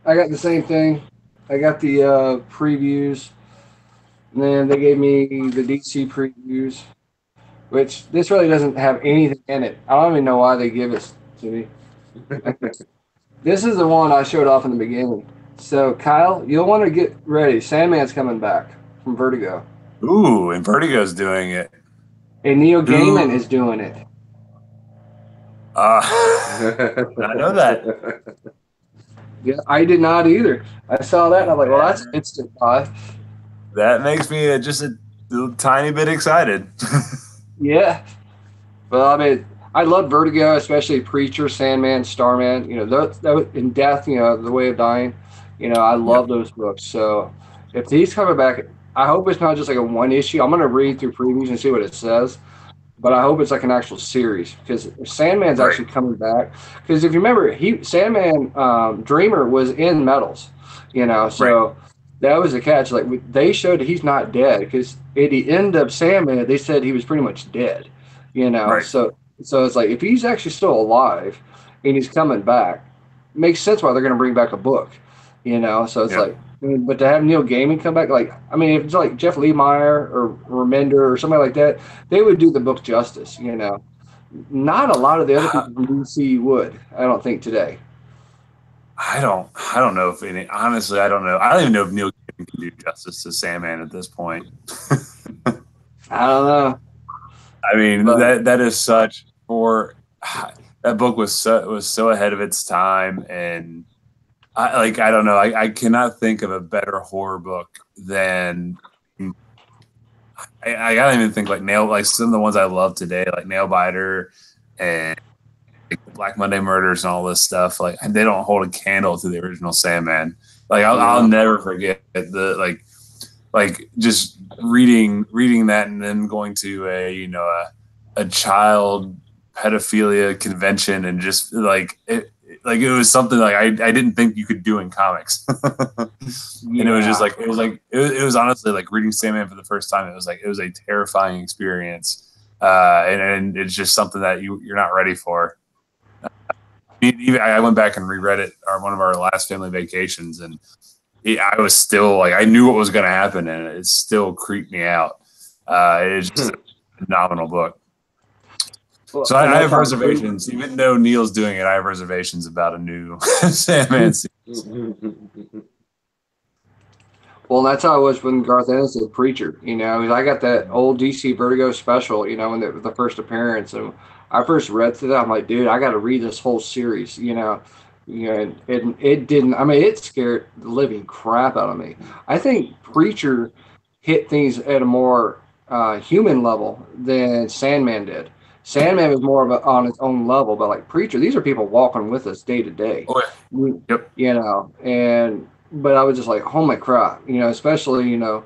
I got the same thing. I got the previews. And then they gave me the DC previews, which this really doesn't have anything in it. I don't even know why they give it to me. This is the one I showed off in the beginning. So, Kyle, you'll want to get ready. Sandman's coming back from Vertigo. Ooh, and Vertigo's doing it. And Neil Gaiman Who? is doing it. I know that. Yeah, I did not either. I saw that and I'm like, well, that's instant buy. That makes me just a little tiny bit excited. Yeah. Well, I mean, I love Vertigo, especially Preacher, Sandman, Starman. You know, those in Death. You know, The Way of Dying. You know, I Yep. love those books. So if he's coming back, I hope it's not just like a one issue. I'm gonna read through previews and see what it says. But I hope it's like an actual series because if Sandman's Right. actually coming back. Because if you remember, Sandman Dreamer was in Metals, you know, Right. so that was the catch. Like they showed that he's not dead because at the end of Sandman, they said he was pretty much dead, you know. Right. So it's like if he's actually still alive and he's coming back, makes sense why they're going to bring back a book, you know. So it's Yep. like. But to have Neil Gaiman come back, like I mean, if it's like Jeff Lemire or Remender or somebody like that, they would do the book justice, you know. Not a lot of the other people from DC would, I don't think today. I don't know if any. Honestly, I don't know. I don't even know if Neil Gaiman can do justice to Sandman at this point. I don't know, I mean, but that is such for that book was so ahead of its time, and I don't know. I cannot think of a better horror book than I gotta even think like some of the ones I love today, like Nailbiter and like Black Monday Murders and all this stuff. Like they don't hold a candle to the original Sandman. Like I'll yeah, never forget the like just reading that and then going to a child pedophilia convention and just like it was something like I didn't think you could do in comics. And it was just yeah. like it was honestly like reading Sandman for the first time. It was a terrifying experience, and it's just something that you're not ready for. Even I went back and reread it on one of our last family vacations, and I was still like I knew what was going to happen, and it still creeped me out. It's just a phenomenal book. Well, So and I that's have how reservations, even though Neil's doing it. I have reservations about a new Sandman series. well, that's how it was when Garth Ennis did Preacher. You know, I got that old DC Vertigo special. You know, when it was the first appearance, and I first read through that. I'm like, dude, I got to read this whole series. You know, and it didn't. I mean, it scared the living crap out of me. I think Preacher hit things at a more human level than Sandman did. Sandman was more of a, on its own level, but like Preacher, these are people walking with us day to day. Oh, yep. You know, and but I was just like, oh my crap, you know, especially, you know,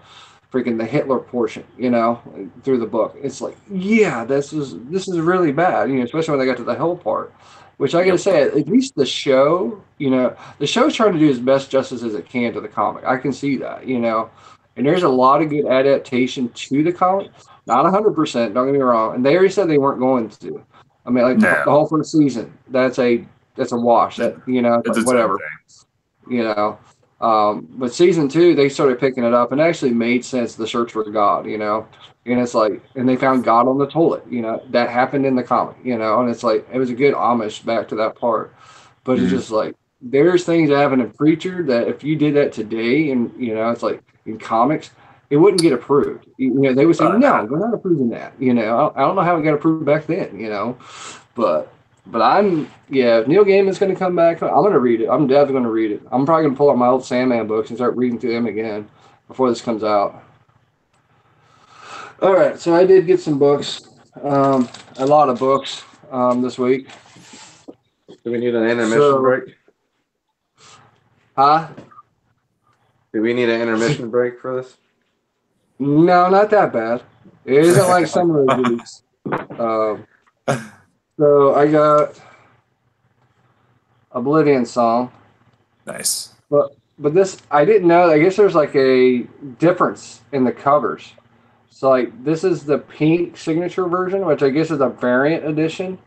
freaking the Hitler portion, you know, through the book. It's like, yeah, this is really bad, you know, especially when they got to the hell part. Which I gotta Yep. say, at least the show, you know, the show's trying to do as best justice as it can to the comic. I can see that, you know, and there's a lot of good adaptation to the comic. Not 100%, don't get me wrong. And they already said they weren't going to. I mean, like the No, whole first season, that's a wash. That you know, it's it's like its own whatever, you know. But season two, they started picking it up and it actually made sense. The search for God, you know, and it's like, and they found God on the toilet, you know, that happened in the comic, you know, and it's like it was a good homage back to that part. But it's thing. just like there's things that happen in Preacher that if you did that today, and you know, it's like in comics, it wouldn't get approved. You know, they would say, no, we're not approving that. You know, I don't know how it got approved back then. You know, but yeah, if Neil Gaiman's going to come back, I'm going to read it. I'm definitely going to read it. I'm probably going to pull out my old Sandman books and start reading through them again before this comes out. All right, so I did get some books, a lot of books this week. Do we need an intermission So, break? huh? Do we need an intermission break for this? No, not that bad. It isn't like some of those weeks. Um, so I got Oblivion Song. Nice. But this I didn't know. I guess there's like a difference in the covers. So like this is the pink signature version, which I guess is a variant edition.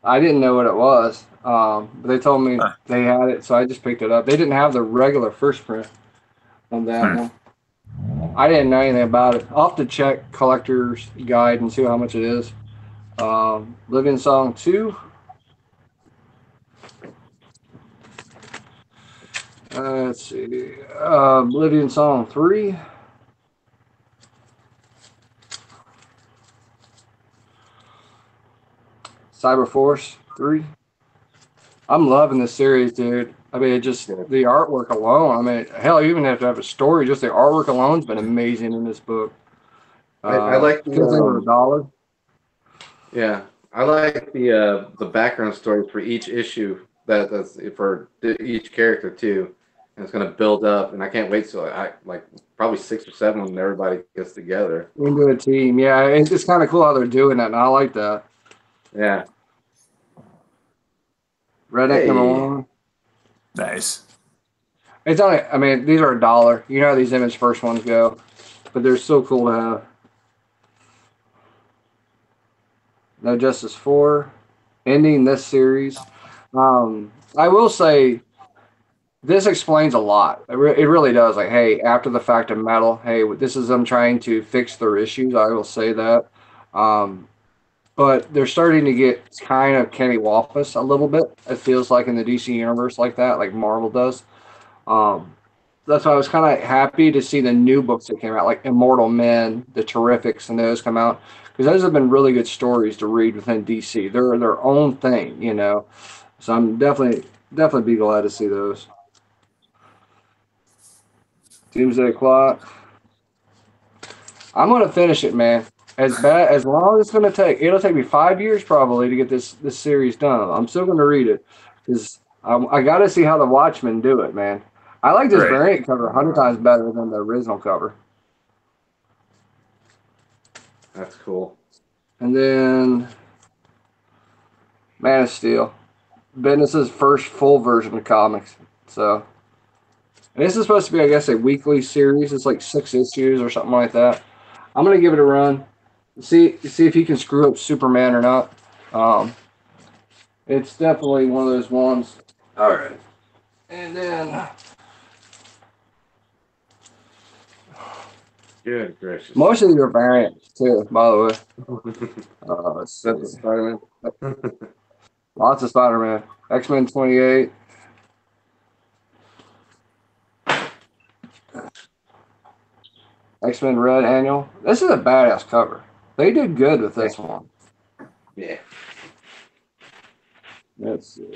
I didn't know what it was, but they told me Huh. they had it, so I just picked it up. They didn't have the regular first print on that Hmm. one. I didn't know anything about it. I'll have to check collector's guide and see how much it is. Living Song 2. Let's see. Oblivion Song 3. Cyber Force 3. I'm loving this series, dude. I mean, it just Yeah. the artwork alone. I mean, hell, you even have to have a story. Just the artwork alone's been amazing in this book. I like Because they were a the dollar. yeah, I like the background story for each issue that's for each character too, and it's gonna build up, and I can't wait till I like probably 6 or 7 when everybody gets together. Into a team. Yeah, it's kind of cool how they're doing that, and I like that. Yeah. Redneck number Hey. one. Nice. It's only. I mean, these are a dollar. You know how these image first ones go, but they're so cool to have. No Justice 4, ending this series. I will say this explains a lot. It really does. Like, hey, after the fact of metal, hey, this is them trying to fix their issues. I will say that. Um, but they're starting to get kind of Kenny Wallace a little bit. It feels like in the DC universe, like that, like Marvel does. Um, that's why I was kind of happy to see the new books that came out, like Immortal Men, the Terrifics, and those come out because those have been really good stories to read within DC. They're their own thing, you know. So I'm definitely be glad to see those. Doomsday Clock. I'm gonna finish it, man. As long as it's gonna take, it'll take me 5 years probably to get this series done. I'm still gonna read it because I got to see how the Watchmen do it, man. I like this Right. variant cover 100 times better than the original cover. That's cool. And then Man of Steel, Bendis's first full version of comics. So and this is supposed to be, I guess, a weekly series. It's like 6 issues or something like that. I'm gonna give it a run. See if he can screw up Superman or not. Um, it's definitely one of those ones. All right, and then Good gracious. most of these are variants too. By the way, let's see. That's the Spider-Man. Lots of Spider-Man. X-Men 28. X-Men Red Annual. This is a badass cover. They did good with this one. Yeah. Let's see.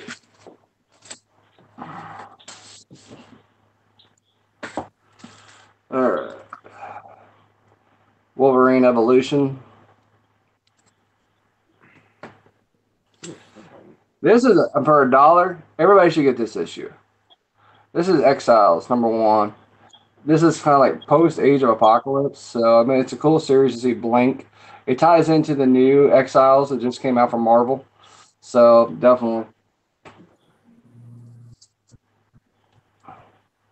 All right. Wolverine Evolution. This is for a dollar. Everybody should get this issue. This is Exiles #1. This is kind of like post Age of Apocalypse. So I mean, it's a cool series to see. Blink. It ties into the new Exiles that just came out from Marvel. So definitely.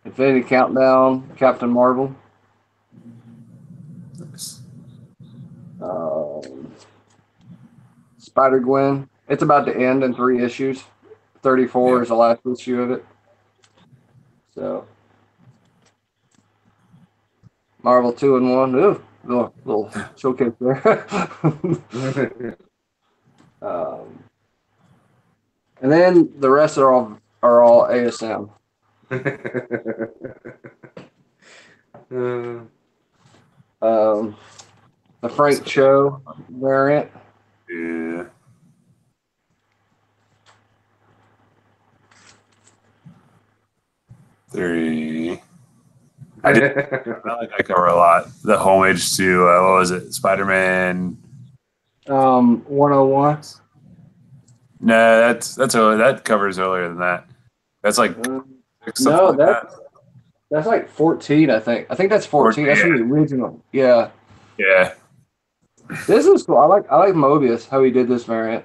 Infinity Countdown, Captain Marvel. Nice. Spider Gwen. It's about to end in 3 issues. 34 Yeah. is the last issue of it. So Marvel 2-in-1. Ooh, little showcase there. And then the rest are all ASM. Uh, The Frank Cho variant. Yeah. Three. I like that cover a lot. The homage to what was it? Spider-Man. 101. No, that's early. That covers earlier than that. That's like something No, like that. that's like 14, I think. I think that's 14. 14, That's from the original. Yeah. Yeah. This is cool. I like Mobius, how he did this variant.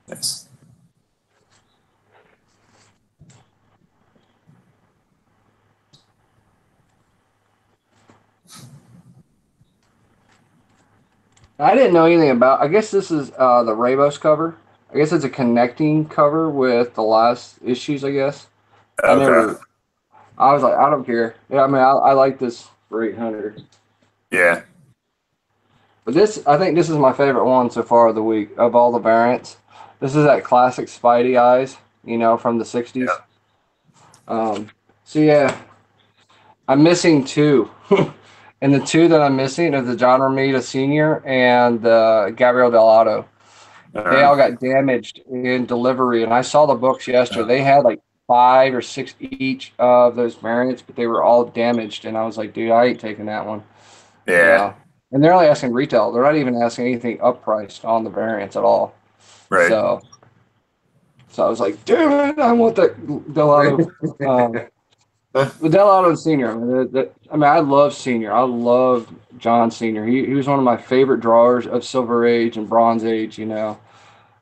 Nice. I didn't know anything about. I guess this is the Ramos cover. I guess it's a connecting cover with the last issues. I guess I Okay. never. I was like, I don't care. Yeah, I mean, I like this for 800. Yeah. But I think this is my favorite one so far of the week of all the variants. This is that classic Spidey eyes, from the '60s. Yeah. So yeah, I'm missing two, and the two that I'm missing are the John Romita Sr. and Gabriel Dell'Otto. They all got damaged in delivery, and I saw the books yesterday. They had like 5 or 6 each of those variants, but they were all damaged, and I was like, dude, I ain't taking that one. Yeah. And they're only asking retail. They're not even asking anything uppriced on the variants at all. Right. So I was like, damn it, I want that Dell'Otto. But Dell'Otto Senior. I love Senior. I love John Senior. He was one of my favorite drawers of Silver Age and Bronze Age.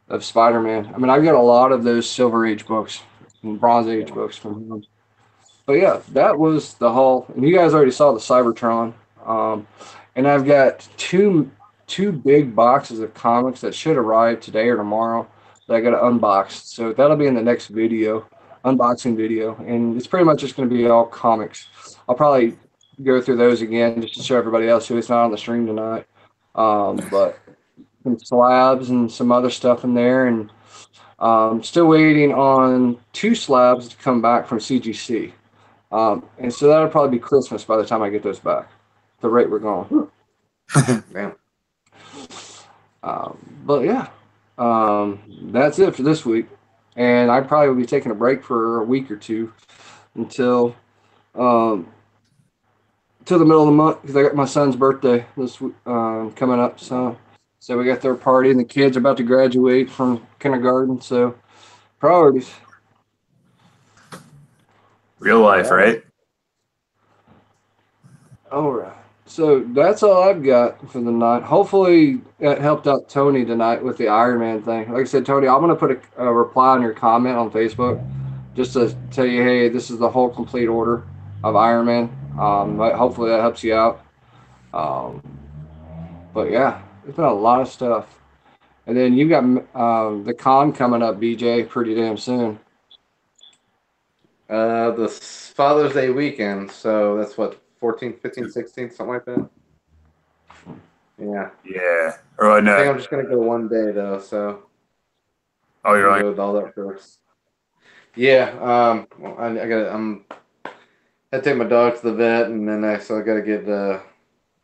Of Spider-Man. I've got a lot of those Silver Age books and Bronze Age books from him. But yeah, that was the haul. And you guys already saw the Cybertron. And I've got two big boxes of comics that should arrive today or tomorrow that I got to unbox. So that'll be in the next video, unboxing video. And it's pretty much just going to be all comics. I'll probably go through those again just to show everybody else who is not on the stream tonight. But some slabs and some other stuff in there, and still waiting on 2 slabs to come back from CGC. And so that'll probably be Christmas by the time I get those back. The rate we're going. Damn. But yeah, that's it for this week. And I probably will be taking a break for a week or two until the middle of the month because I got my son's birthday this week coming up. So we got their party, and the kids are about to graduate from kindergarten. So priorities. Real life, right? All right. So that's all I've got for the night. Hopefully that helped out Tony tonight with the Iron Man thing. Like I said, Tony, I'm going to put a reply on your comment on Facebook just to tell you, hey, this is the whole complete order of Iron Man. But hopefully that helps you out. But yeah, there's been a lot of stuff. And then you got the con coming up, BJ, pretty damn soon. The Father's Day weekend, so that's what, 14th, 15th, 16th, something like that. Yeah. Yeah. Or I no. think I'm just gonna go one day though, so. Oh, you're go right. with all that first. Yeah. Well, I had to take my dog to the vet, and then I got to get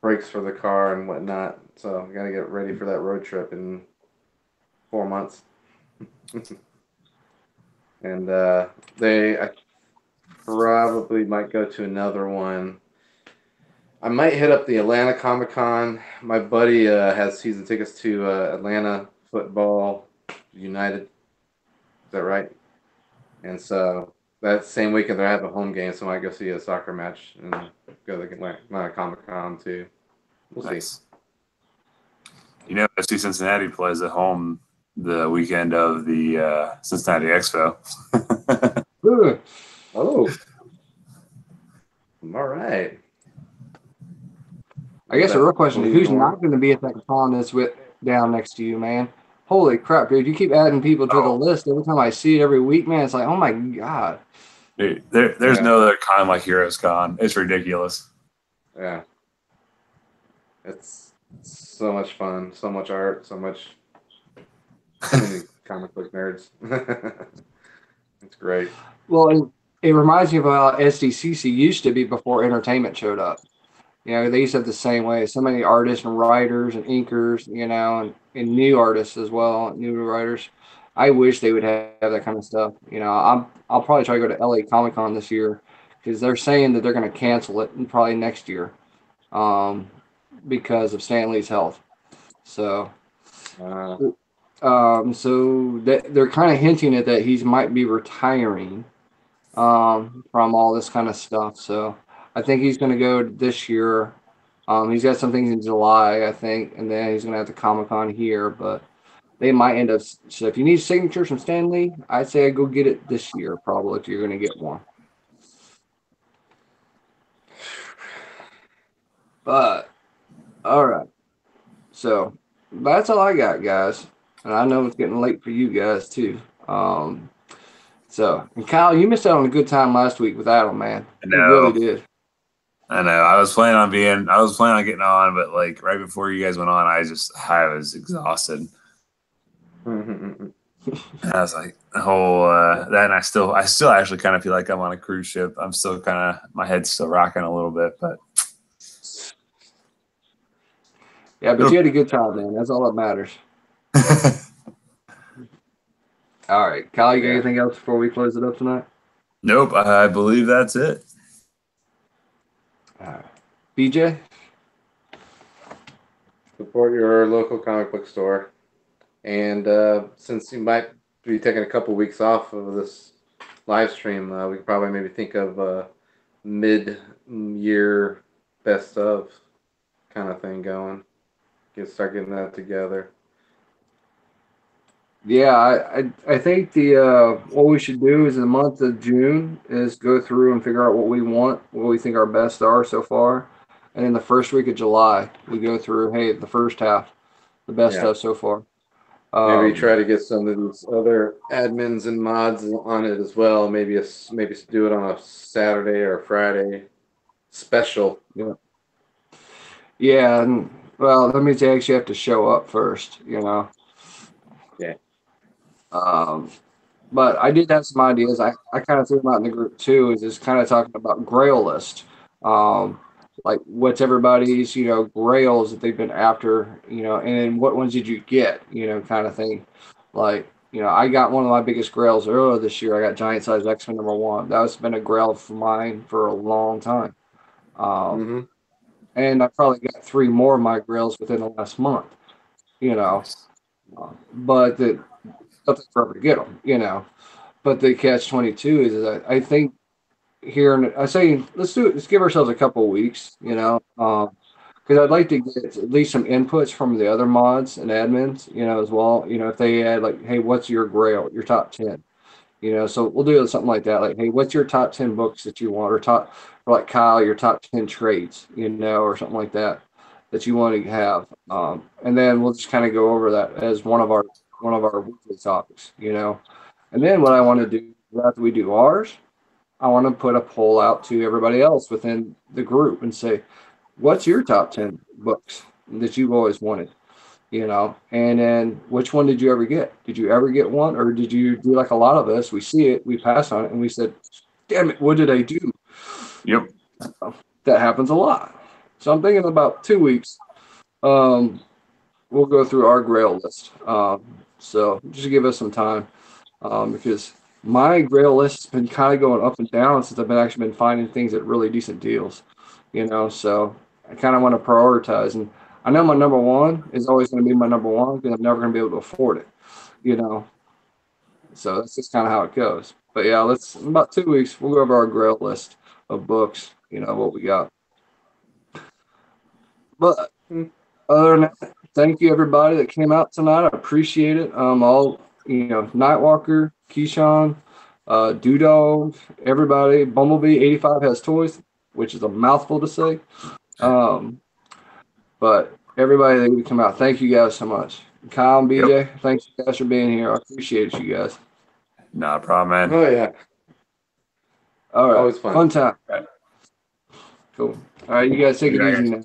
brakes for the car and whatnot. So I got to get ready for that road trip in 4 months. And I probably might go to another one. I might hit up the Atlanta Comic Con. My buddy has season tickets to Atlanta Football United. Is that right? And so that same weekend they're having a home game, so I might go see a soccer match and go to the Atlanta Comic Con too. We'll Nice. See. FC Cincinnati plays at home the weekend of the Cincinnati Expo. Oh. All right. I guess the real question is who's not going to be at that con that's down next to you, man? Holy crap, dude. You keep adding people to the list. Every time I see it every week, man, it's like, oh my God. Dude, there's no other con like Heroes Con. It's ridiculous. Yeah. It's so much fun, so much art, so many comic book nerds. It's great. Well, it reminds me of how SDCC used to be before entertainment showed up. They used to have the same way. So many artists and writers and inkers, and new artists as well, new writers. I wish they would have that kind of stuff. I'll probably try to go to LA Comic Con this year because they're saying that they're going to cancel it probably next year because of Stan Lee's health. So, they're kind of hinting at that he might be retiring from all this kind of stuff. So I think he's going to go this year. He's got some things in July, I think, and then he's going to have the Comic-Con here, but they might end up. So if you need signatures from Stan Lee, I'd say I'd go get it this year, probably, if you're going to get one. But, all right. So that's all I got, guys. And I know it's getting late for you guys, too. And Kyle, you missed out on a good time last week with Adam, man. You really did. I know. I was planning on getting on, but like right before you guys went on, I was exhausted. Mhm. And I was like, the whole that, and I still actually kind of feel like I'm on a cruise ship. I'm still kind of, my head's still rocking a little bit, but Yeah, but you had a good time, man. That's all that matters. All right, Kyle, you got Yeah. anything else before we close it up tonight? nope. I believe that's it. All right. BJ? Support your local comic book store. And since you might be taking a couple weeks off of this live stream, we could probably maybe think of mid-year best of kind of thing going. Start getting that together. Yeah, I think the what we should do is in the month of June is go through and figure out what we want, what we think our best are so far, and in the first week of July we go through, hey, the first half, the best Yeah. stuff so far. Maybe try to get some of these other admins and mods on it as well. Maybe do it on a Saturday or Friday special. Yeah, yeah, and well, that means they actually have to show up first, you know. Yeah. Um, but I did have some ideas. I kind of threw them out in the group too. Is just kind of talking about Grail list, um, like what's everybody's Grails that they've been after, and then what ones did you get, kind of thing. Like I got one of my biggest Grails earlier this year. I got Giant Size X-Men #1. That's been a Grail for mine for a long time, um, Mm-hmm. and I probably got 3 more of my Grails within the last month. You know, but the nothing forever to get them. But the catch 22 is that I think here, and I say let's do it. Let's give ourselves a couple of weeks, because I'd like to get at least some inputs from the other mods and admins, as well. If they add like, hey, what's your Grail, your top 10? So we'll do something like that. Like, hey, what's your top 10 books that you want, or like Kyle, your top 10 trades, or something like that you want to have. And then we'll just kind of go over that as one of our weekly topics. And then what I want to do after we do ours, I want to put a poll out to everybody else within the group and say, what's your top 10 books that you've always wanted? And then which one did you ever get? Did you ever get one? Or did you do like a lot of us? We see it, we pass on it, and we said, damn it, what did I do? Yep. That happens a lot. So I'm thinking about 2 weeks. We'll go through our Grail list. So just give us some time. Because my Grail list has been kind of going up and down since I've been finding things at really decent deals, so I kind of want to prioritize. And I know my number one is always going to be my number one because I'm never going to be able to afford it, you know. So that's just kind of how it goes. But yeah, in about 2 weeks, we'll go over our Grail list of books, what we got. But other than that, thank you everybody that came out tonight. I appreciate it. All Nightwalker, Keyshawn, Doodog, everybody. Bumblebee 85 has toys, which is a mouthful to say. But everybody that come out, thank you guys so much. Kyle and BJ, Yep. thanks you guys for being here. I appreciate you guys. Not a problem, man. Oh yeah. All right, Always fun. fun time. Right. Cool. All right, you guys take it Yeah, easy now.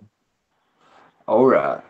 All right.